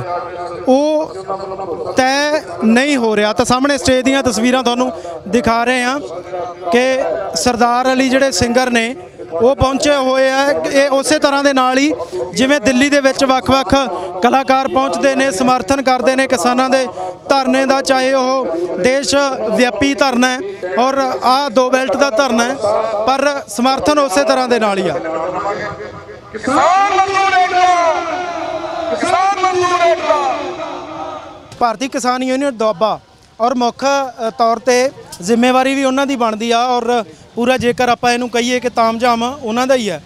ਉਹ ਤੈਅ ਨਹੀਂ ਹੋ ਰਿਹਾ। ਤਾਂ ਸਾਹਮਣੇ ਸਟੇਜ ਦੀਆਂ ਤਸਵੀਰਾਂ ਤੁਹਾਨੂੰ ਦਿਖਾ ਰਹੇ ਹਾਂ ਕਿ ਸਰਦਾਰ ਅਲੀ ਜਿਹੜੇ ਸਿੰਗਰ ਨੇ ਉਹ ਪਹੁੰਚੇ ਹੋਏ ਆ। ਇਹ ਉਸੇ ਤਰ੍ਹਾਂ ਦੇ ਨਾਲ ਹੀ ਜਿਵੇਂ ਦਿੱਲੀ ਦੇ ਵਿੱਚ ਵੱਖ-ਵੱਖ ਕਲਾਕਾਰ ਪਹੁੰਚਦੇ ਨੇ, ਸਮਰਥਨ ਕਰਦੇ ਨੇ ਕਿਸਾਨਾਂ ਦੇ ਧਰਨੇ ਦਾ, ਚਾਹੇ ਉਹ ਦੇਸ਼ ਵਿਆਪੀ ਧਰਨਾ ਹੈ ਔਰ ਆਹ 2 ਬੈਲਟ ਦਾ ਧਰਨਾ ਹੈ, ਪਰ ਸਮਰਥਨ ਉਸੇ ਤਰ੍ਹਾਂ ਦੇ ਨਾਲ ਹੀ ਆ। ਭਾਰਤੀ ਕਿਸਾਨ ਯੂਨੀਅਨ ਦੁਆਬਾ ਔਰ ਮੁੱਖ ਤੌਰ ਤੇ ਜ਼ਿੰਮੇਵਾਰੀ ਵੀ ਉਹਨਾਂ ਦੀ ਬਣਦੀ ਆ, ਔਰ ਪੂਰਾ ਜੇਕਰ ਆਪਾਂ ਇਹਨੂੰ ਕਹੀਏ ਕਿ ਤਾਮਝਾਮ ਉਹਨਾਂ ਦਾ ਹੀ ਹੈ।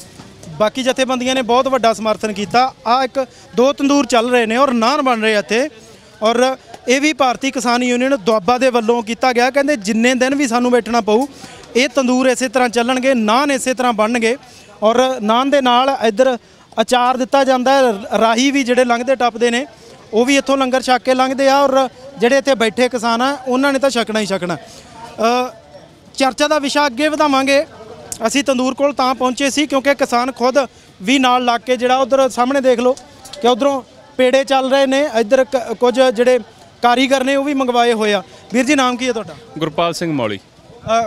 ਬਾਕੀ ਜਥੇਬੰਦੀਆਂ ਨੇ ਬਹੁਤ ਵੱਡਾ ਸਮਰਥਨ ਕੀਤਾ। ਆ ਇੱਕ 2 ਤੰਦੂਰ ਚੱਲ ਰਹੇ ਨੇ ਔਰ ਨਾਨ ਬਣ ਰਹੇ ਇੱਥੇ, ਔਰ ਇਹ ਵੀ ਭਾਰਤੀ ਕਿਸਾਨ ਯੂਨੀਅਨ ਦੁਆਬਾ ਦੇ ਵੱਲੋਂ ਕੀਤਾ ਗਿਆ। ਕਹਿੰਦੇ ਜਿੰਨੇ ਦਿਨ ਵੀ ਸਾਨੂੰ ਬੈਠਣਾ ਪਊ ਇਹ ਤੰਦੂਰ ਇਸੇ ਤਰ੍ਹਾਂ ਚੱਲਣਗੇ, ਨਾਨ ਇਸੇ ਤਰ੍ਹਾਂ ਬਣਨਗੇ, ਔਰ ਨਾਨ ਦੇ ਨਾਲ ਇੱਧਰ ਅਚਾਰ ਦਿੱਤਾ ਜਾਂਦਾ ਹੈ। ਰਾਹੀ ਵੀ ਜਿਹੜੇ ਲੰਘਦੇ ਟੱਪਦੇ ਨੇ ਉਹ ਵੀ ਇੱਥੋਂ ਲੰਗਰ ਛਕ ਕੇ ਲੰਘਦੇ ਆ, ਔਰ ਜਿਹੜੇ ਇੱਥੇ ਬੈਠੇ ਕਿਸਾਨ ਆ ਉਹਨਾਂ ਨੇ ਤਾਂ ਛਕਣਾ ਹੀ ਛਕਣਾ। ਚਰਚਾ ਦਾ ਵਿਸ਼ਾ ਅੱਗੇ ਵਧਾਵਾਂਗੇ। ਅਸੀਂ ਤੰਦੂਰ ਕੋਲ ਤਾਂ ਪਹੁੰਚੇ ਸੀ ਕਿਉਂਕਿ ਕਿਸਾਨ ਖੁਦ ਵੀ ਨਾਲ ਲੱਗ ਕੇ ਜਿਹੜਾ ਉਧਰ ਸਾਹਮਣੇ ਦੇਖ ਲਓ ਕਿ ਉਧਰੋਂ ਪੇੜੇ ਚੱਲ ਰਹੇ ਨੇ, ਇੱਧਰ ਕੁਝ ਜਿਹੜੇ ਕਾਰੀਗਰ ਨੇ ਉਹ ਵੀ ਮੰਗਵਾਏ ਹੋਏ ਆ। ਵੀਰ ਜੀ ਨਾਮ ਕੀ ਹੈ ਤੁਹਾਡਾ? ਗੁਰਪਾਲ ਸਿੰਘ ਮੌਲੀ।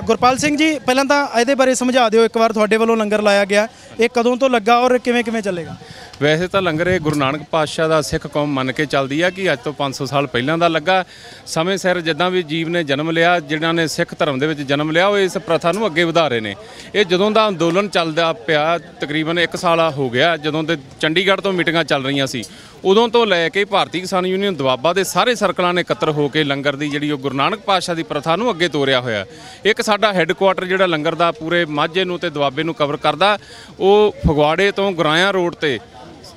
ਗੁਰਪਾਲ ਸਿੰਘ ਜੀ, ਪਹਿਲਾਂ ਤਾਂ ਇਹਦੇ ਬਾਰੇ ਸਮਝਾ ਦਿਓ ਇੱਕ ਵਾਰ, ਤੁਹਾਡੇ ਵੱਲੋਂ ਲੰਗਰ ਲਾਇਆ ਗਿਆ, ਇਹ ਕਦੋਂ ਤੋਂ ਲੱਗਾ ਔਰ ਕਿਵੇਂ ਕਿਵੇਂ ਚੱਲੇਗਾ? ਵੈਸੇ ਤਾਂ ਲੰਗਰ ਇਹ ਗੁਰੂ ਨਾਨਕ ਪਾਤਸ਼ਾਹ ਦਾ ਸਿੱਖ ਕੌਮ ਮੰਨ ਕੇ ਚੱਲਦੀ ਆ ਕਿ ਅੱਜ ਤੋਂ 500 ਸਾਲ ਪਹਿਲਾਂ ਦਾ ਲੱਗਾ। ਸਮੇਂ ਸਿਰ ਜਿੱਦਾਂ ਵੀ ਜੀਵ ਨੇ ਜਨਮ ਲਿਆ, ਜਿਨ੍ਹਾਂ ਨੇ ਸਿੱਖ ਧਰਮ ਦੇ ਵਿੱਚ ਜਨਮ ਲਿਆ, ਉਹ ਇਸ ਪ੍ਰਥਾ ਨੂੰ ਅੱਗੇ ਵਧਾ ਰਹੇ ਨੇ। ਇਹ ਜਦੋਂ ਦਾ ਅੰਦੋਲਨ ਚੱਲਦਾ ਪਿਆ, ਤਕਰੀਬਨ 1 ਸਾਲ ਹੋ ਗਿਆ, ਜਦੋਂ ਤੇ ਚੰਡੀਗੜ੍ਹ ਤੋਂ ਮੀਟਿੰਗਾਂ ਚੱਲ ਰਹੀਆਂ ਸੀ, ਉਦੋਂ ਤੋਂ ਲੈ ਕੇ ਭਾਰਤੀ ਕਿਸਾਨ ਯੂਨੀਅਨ ਦੁਆਬਾ ਦੇ ਸਾਰੇ ਸਰਕਲਾਂ ਨੇ ਇਕੱਤਰ ਹੋ ਕੇ ਲੰਗਰ ਦੀ ਜਿਹੜੀ ਉਹ ਗੁਰੂ ਨਾਨਕ ਪਾਤਸ਼ਾਹ ਦੀ ਪ੍ਰਥਾ ਨੂੰ ਅੱਗੇ ਤੋਰਿਆ ਹੋਇਆ। ਇੱਕ ਸਾਡਾ ਹੈੱਡਕੁਆਟਰ ਜਿਹੜਾ ਲੰਗਰ ਦਾ ਪੂਰੇ ਮਾਝੇ ਨੂੰ ਤੇ ਦੁਆਬੇ ਨੂੰ ਕਵਰ ਕਰਦਾ, ਉਹ ਫਗਵਾੜੇ ਤੋਂ ਗੁਰਾਇਆ ਰੋਡ ਤੇ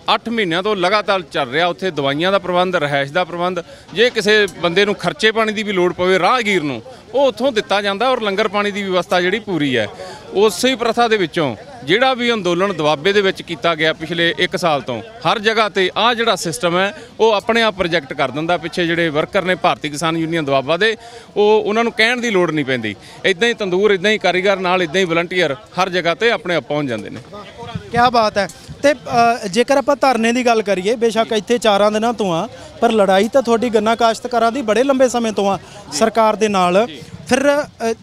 8 ਮਹੀਨਿਆਂ ਤੋਂ ਲਗਾਤਾਰ ਚੱਲ ਰਿਹਾ। ਉੱਥੇ ਦਵਾਈਆਂ ਦਾ ਪ੍ਰਬੰਧ, ਰਿਹਾਇਸ਼ ਦਾ ਪ੍ਰਬੰਧ, ਜੇ ਕਿਸੇ ਬੰਦੇ ਨੂੰ ਖਰਚੇ ਪਾਣੀ ਦੀ ਵੀ ਲੋੜ ਪਵੇ ਰਾਹਗੀਰ ਨੂੰ, ਉਹ ਉੱਥੋਂ ਦਿੱਤਾ ਜਾਂਦਾ, ਔਰ ਲੰਗਰ ਪਾਣੀ ਦੀ ਵਿਵਸਥਾ ਜਿਹੜੀ ਪੂਰੀ ਹੈ। ਉਸੇ ਪ੍ਰਥਾ ਦੇ ਵਿੱਚੋਂ ਜਿਹੜਾ ਵੀ ਅੰਦੋਲਨ ਦੁਆਬੇ ਦੇ ਵਿੱਚ ਕੀਤਾ ਗਿਆ ਪਿਛਲੇ 1 ਸਾਲ ਤੋਂ, ਹਰ ਜਗ੍ਹਾ ਤੇ ਆਹ ਜਿਹੜਾ ਸਿਸਟਮ ਹੈ ਉਹ ਆਪਣੇ ਆਪ ਪ੍ਰੋਜੈਕਟ ਕਰ ਦਿੰਦਾ। ਪਿੱਛੇ ਜਿਹੜੇ ਵਰਕਰ ਨੇ ਭਾਰਤੀ ਕਿਸਾਨ ਯੂਨੀਅਨ ਦੁਆਬਾ ਦੇ, ਉਹ ਉਹਨਾਂ ਨੂੰ ਕਹਿਣ ਦੀ ਲੋੜ ਨਹੀਂ ਪੈਂਦੀ। ਇਦਾਂ ਹੀ ਤੰਦੂਰ, ਇਦਾਂ ਹੀ ਕਾਰੀਗਰ ਨਾਲ, ਇਦਾਂ ਹੀ ਵਲੰਟੀਅਰ ਹਰ ਜਗ੍ਹਾ ਤੇ ਆਪਣੇ ਆਪ ਪਹੁੰਚ ਜਾਂਦੇ ਨੇ। ਕੀ ਬਾਤ ਹੈ। ਤੇ ਜੇਕਰ ਆਪਾਂ ਧਰਨੇ ਦੀ ਗੱਲ ਕਰੀਏ, ਬੇਸ਼ੱਕ ਇੱਥੇ 4 ਦਿਨਾਂ ਤੋਂ ਆ, ਪਰ ਲੜਾਈ ਤਾਂ ਤੁਹਾਡੀ ਗੰਨਾ ਕਾਸ਼ਤਕਾਰਾਂ ਦੀ ਬੜੇ ਲੰਬੇ ਸਮੇਂ ਤੋਂ ਆ ਸਰਕਾਰ ਦੇ ਨਾਲ। ਫਿਰ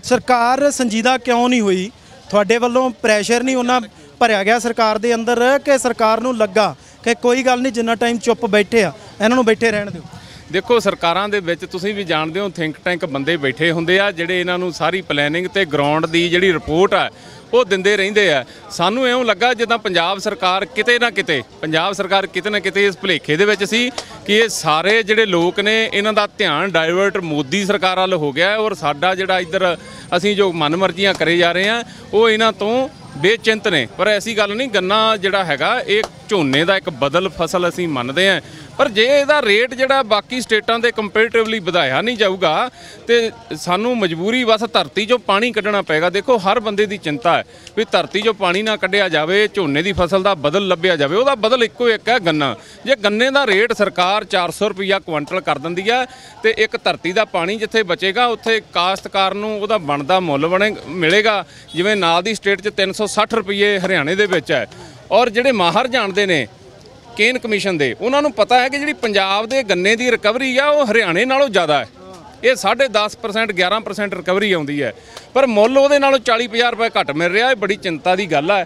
ਸਰਕਾਰ ਸੰਜੀਦਾ ਕਿਉਂ ਨਹੀਂ ਹੋਈ? ਤੁਹਾਡੇ ਵੱਲੋਂ ਪ੍ਰੈਸ਼ਰ ਨਹੀਂ ਉਹਨਾਂ ਭਰਿਆ ਗਿਆ ਸਰਕਾਰ ਦੇ ਅੰਦਰ ਕਿ ਸਰਕਾਰ ਨੂੰ ਲੱਗਾ ਕਿ ਕੋਈ ਗੱਲ ਨਹੀਂ, ਜਿੰਨਾ ਟਾਈਮ ਚੁੱਪ ਬੈਠੇ ਆ ਇਹਨਾਂ ਨੂੰ ਬੈਠੇ ਰਹਿਣ ਦਿਓ? ਦੇਖੋ, ਸਰਕਾਰਾਂ ਦੇ ਵਿੱਚ ਤੁਸੀਂ ਵੀ ਜਾਣਦੇ ਹੋ ਥਿੰਕ ਟੈਂਕ ਬੰਦੇ ਬੈਠੇ ਹੁੰਦੇ ਆ, ਜਿਹੜੇ ਇਹਨਾਂ ਨੂੰ ਸਾਰੀ ਪਲੈਨਿੰਗ ਤੇ ਗਰਾਊਂਡ ਦੀ ਜਿਹੜੀ ਰਿਪੋਰਟ ਆ ਉਹ ਦਿੰਦੇ ਰਹਿੰਦੇ ਆ। ਸਾਨੂੰ ਇਉਂ ਲੱਗਾ ਜਿੱਦਾਂ ਪੰਜਾਬ ਸਰਕਾਰ ਕਿਤੇ ਨਾ ਕਿਤੇ ਇਸ ਭੁਲੇਖੇ ਦੇ ਵਿੱਚ ਸੀ ਕਿ ਇਹ ਸਾਰੇ ਜਿਹੜੇ ਲੋਕ ਨੇ ਇਹਨਾਂ ਦਾ ਧਿਆਨ ਡਾਇਵਰਟ ਮੋਦੀ ਸਰਕਾਰ ਵੱਲ ਹੋ ਗਿਆ, ਔਰ ਸਾਡਾ ਜਿਹੜਾ ਇੱਧਰ ਅਸੀਂ ਜੋ ਮਨਮਰਜ਼ੀਆਂ ਕਰੇ ਜਾ ਰਹੇ ਆ ਉਹ ਇਹਨਾਂ ਤੋਂ ਬੇਚਿੰਤ ਨੇ। ਪਰ ਐਸੀ ਗੱਲ ਨਹੀਂ, ਗੰਨਾ ਜਿਹੜਾ ਹੈਗਾ ਇਹ ਝੋਨੇ ਦਾ ਇੱਕ ਬਦਲ ਫਸਲ ਅਸੀਂ ਮੰਨਦੇ ਹਾਂ, ਪਰ ਜੇ ਇਹਦਾ ਰੇਟ ਜਿਹੜਾ ਬਾਕੀ ਸਟੇਟਾਂ ਦੇ ਕੰਪੈਰੀਟਿਵਲੀ ਵਧਾਇਆ ਨਹੀਂ ਜਾਊਗਾ ਤੇ ਸਾਨੂੰ ਮਜਬੂਰੀ ਬਸ ਧਰਤੀ 'ਚੋਂ ਪਾਣੀ ਕੱਢਣਾ ਪਏਗਾ। ਦੇਖੋ, ਹਰ ਬੰਦੇ ਦੀ ਚਿੰਤਾ ਹੈ ਵੀ ਧਰਤੀ 'ਚੋਂ ਪਾਣੀ ਨਾ ਕੱਢਿਆ ਜਾਵੇ, ਝੋਨੇ ਦੀ ਫਸਲ ਦਾ ਬਦਲ ਲੱਭਿਆ ਜਾਵੇ। ਉਹਦਾ ਬਦਲ ਇੱਕੋ ਇੱਕ ਹੈ, ਗੰਨਾ। ਜੇ ਗੰਨੇ ਦਾ ਰੇਟ ਸਰਕਾਰ 400 ਰੁਪਈਆ ਕੁਇੰਟਲ ਕਰ ਦਿੰਦੀ ਹੈ ਤੇ ਇੱਕ ਧਰਤੀ ਦਾ ਪਾਣੀ ਜਿੱਥੇ ਬਚੇਗਾ ਉੱਥੇ ਕਾਸ਼ਤਕਾਰ ਨੂੰ ਉਹਦਾ ਬਣਦਾ ਮੁੱਲ ਮਿਲੇਗਾ। ਜਿਵੇਂ ਨਾਲ ਦੀ ਸਟੇਟ 'ਚ 360 ਰੁਪਏ ਹਰਿਆਣੇ ਦੇ ਵਿੱਚ ਹੈ, ਔਰ ਜਿਹੜੇ ਮਾਹਰ ਜਾਣਦੇ ਨੇ ਕੇਨ ਕਮਿਸ਼ਨ ਦੇ, ਉਹਨਾਂ ਨੂੰ ਪਤਾ ਹੈ ਕਿ ਜਿਹੜੀ ਪੰਜਾਬ ਦੇ ਗੰਨੇ ਦੀ ਰਿਕਵਰੀ ਆ ਉਹ ਹਰਿਆਣੇ ਨਾਲੋਂ ਜ਼ਿਆਦਾ ਹੈ। ਇਹ 10.5% 11% ਰਿਕਵਰੀ ਆਉਂਦੀ ਹੈ, ਪਰ ਮੁੱਲ ਉਹਦੇ ਨਾਲੋਂ 40-50 ਰੁਪਏ ਘੱਟ ਮਿਲ ਰਿਹਾ। ਇਹ ਬੜੀ ਚਿੰਤਾ ਦੀ ਗੱਲ ਹੈ।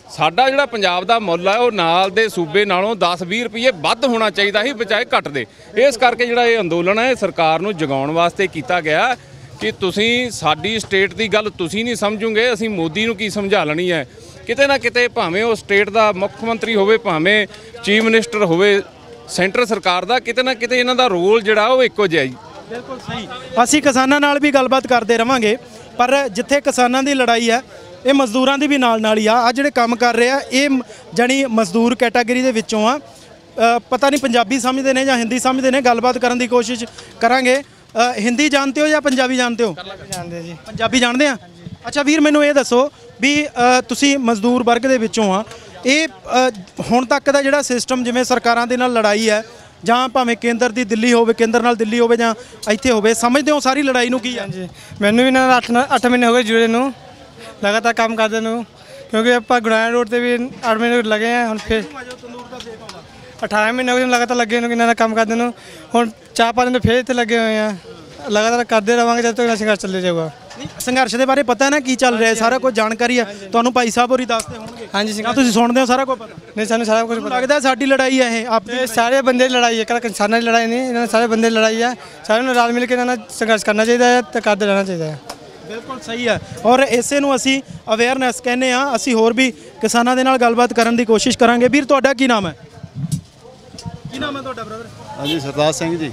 ਸਾਡਾ ਜਿਹੜਾ ਪੰਜਾਬ ਦਾ ਮੁੱਲ ਹੈ ਉਹ ਨਾਲ ਦੇ ਸੂਬੇ ਨਾਲੋਂ 10-20 ਰੁਪਏ ਵੱਧ ਹੋਣਾ ਚਾਹੀਦਾ ਸੀ, ਬਜਾਏ ਘੱਟ ਦੇ। ਇਸ ਕਰਕੇ ਜਿਹੜਾ ਇਹ ਅੰਦੋਲਨ ਹੈ ਸਰਕਾਰ ਨੂੰ ਜਗਾਉਣ ਵਾਸਤੇ ਕੀਤਾ ਗਿਆ ਕਿ ਤੁਸੀਂ ਸਾਡੀ ਸਟੇਟ ਦੀ ਗੱਲ ਤੁਸੀਂ ਨਹੀਂ ਸਮਝੋਗੇ, ਅਸੀਂ ਮੋਦੀ ਨੂੰ ਕੀ ਸਮਝਾ ਲੈਣੀ ਹੈ। ਕਿਤੇ ਨਾ ਕਿਤੇ ਭਾਵੇਂ ਉਹ ਸਟੇਟ ਦਾ ਮੁੱਖ ਮੰਤਰੀ ਹੋਵੇ, ਭਾਵੇਂ ਚੀਫ ਮਿਨਿਸਟਰ ਹੋਵੇ ਸੈਂਟਰ ਸਰਕਾਰ ਦਾ, ਕਿਤੇ ਨਾ ਕਿਤੇ ਇਹਨਾਂ ਦਾ ਰੋਲ ਜਿਹੜਾ ਉਹ ਇੱਕੋ ਜਿਹਾ ਹੀ। ਬਿਲਕੁਲ ਸਹੀ। ਅਸੀਂ ਕਿਸਾਨਾਂ ਨਾਲ ਵੀ ਗੱਲਬਾਤ ਕਰਦੇ ਰਵਾਂਗੇ, ਪਰ ਜਿੱਥੇ ਕਿਸਾਨਾਂ ਦੀ ਲੜਾਈ ਹੈ ਇਹ ਮਜ਼ਦੂਰਾਂ ਦੀ ਵੀ ਨਾਲ ਹੀ ਆ। ਜਿਹੜੇ ਕੰਮ ਕਰ ਰਹੇ ਆ ਇਹ ਜਾਣੀ ਮਜ਼ਦੂਰ ਕੈਟਾਗਰੀ ਦੇ ਵਿੱਚੋਂ ਆ। ਪਤਾ ਨਹੀਂ ਪੰਜਾਬੀ ਸਮਝਦੇ ਨੇ ਜਾਂ ਹਿੰਦੀ ਸਮਝਦੇ ਨੇ, ਗੱਲਬਾਤ ਕਰਨ ਦੀ ਕੋਸ਼ਿਸ਼ ਕਰਾਂਗੇ। हिंदी जानते हो या पंजाबी जानते हो? जानते जी। पंजाबी जानते हैं। अच्छा वीर, मैनू ये दसो भी तुसी मजदूर वर्ग दे विचों आ, ये हुण तक दा जिहड़ा सिस्टम जिवें सरकारां दे नाल लड़ाई है जां भावें केंद्र दी दिल्ली होवे, केंद्र नाल दिल्ली होवे जां इत्थे होवे, समझदे हो सारी लड़ाई नूं की है? जी, मैनू भी ना 8 महीने हो गए जुड़े नूं, लगातार काम करदे नूं, क्योंकि आपां गुराया रोड ते भी 8 महीने लगे हैं। हुण फिर 18 महीने हो गए लगातार लगे इन्होंने काम करते हैं। हम 4-5 दिन फिर इतने लगे हुए हैं, लगातार करते रहेंगे जब तक संघर्ष चलते जाएगा। संघर्ष के बारे पता है ना की चल रहा है, सारा कुछ जानकारी है तो भाई साहब होरी दसदे होणगे? हाँ जी, तुसीं सुणदे हो सारा कुछ पता? नहीं, सानू सारा कुछ पता। लगदा साडी लड़ाई है ये आपकी? सारे बंदे की लड़ाई है, कल किसानां की लड़ाई नहीं, इन्होंने सारे बंदे की लड़ाई है। सारे नूं रल मिल के इन्होंने संघर्ष करना चाहिए तो करते रहना चाहिए। बिल्कुल सही है, और इसे नूं असीं अवेयरनैस कहने आ। असीं होर भी किसानां दे नाल गलबात करन दी कोशिश करांगे। वीर, तुहाडा की नाम है? की नाम है तुहाडा ब्रदर? हाँ जी, सरदार सिंह जी।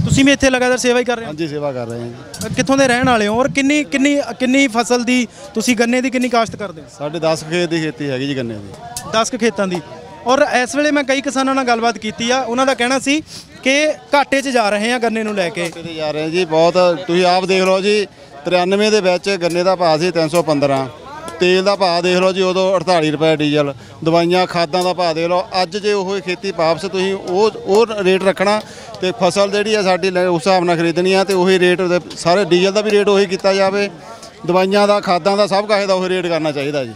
ਤੁਸੀਂ ਵੀ ਇੱਥੇ ਲਗਾਤਾਰ ਸੇਵਾ ਹੀ ਕਰ ਰਹੇ ਹੋ? हाँ जी, सेवा कर रहे हैं जी। ਕਿੱਥੋਂ ਦੇ ਰਹਿਣ ਵਾਲੇ ਹੋ ਔਰ ਕਿੰਨੀ ਫਸਲ ਦੀ ਤੁਸੀਂ ਗੰਨੇ ਦੀ ਕਿੰਨੀ ਕਾਸ਼ਤ ਕਰਦੇ ਹੋ? साढ़े 10 खेत की खेती हैगी जी गन्ने की। 10 ਕੁ ਖੇਤਾਂ ਦੀ। ਔਰ ਇਸ ਵੇਲੇ ਮੈਂ ਕਈ ਕਿਸਾਨਾਂ ਨਾਲ ਗੱਲਬਾਤ ਕੀਤੀ ਆ, ਉਹਨਾਂ ਦਾ ਕਹਿਣਾ ਸੀ ਕਿ ਘਾਟੇ 'ਚ ਜਾ ਰਹੇ ਆ ਗੰਨੇ ਨੂੰ ਲੈ ਕੇ। ਕਿਤੇ ਜਾ ਰਹੇ ਹਾਂ ਜੀ, ਬਹੁਤ ਤੁਸੀਂ ਆਪ ਦੇਖ ਲਓ ਜੀ। 93 ਦੇ ਵਿੱਚ ਗੰਨੇ ਦਾ ਭਾਅ ਸੀ 315, ਤੇਲ ਦਾ ਭਾਅ ਦੇਖ ਲਓ ਜੀ, ਉਦੋਂ 48 ਰੁਪਏ ਡੀਜ਼ਲ, ਦਵਾਈਆਂ ਖਾਦਾਂ ਦਾ ਭਾਅ ਦੇਖ ਲਓ। ਅੱਜ ਜੇ ਉਹ ਖੇਤੀ ਵਾਪਸ ਤੁਸੀਂ ਉਹ ਰੇਟ ਰੱਖਣਾ ਤੇ ਫਸਲ ਜਿਹੜੀ ਆ ਸਾਡੀ ਉਸ ਹਿਸਾਬ ਨਾਲ ਖਰੀਦਣੀ ਆ, ਤੇ ਉਹੀ ਰੇਟ ਸਾਰੇ ਡੀਜ਼ਲ ਦਾ ਵੀ ਰੇਟ ਉਹੀ ਕੀਤਾ ਜਾਵੇ, ਦਵਾਈਆਂ ਦਾ ਖਾਦਾਂ ਦਾ ਸਭ ਕਾਹੇ ਦਾ ਉਹੀ ਰੇਟ ਕਰਨਾ ਚਾਹੀਦਾ ਜੀ।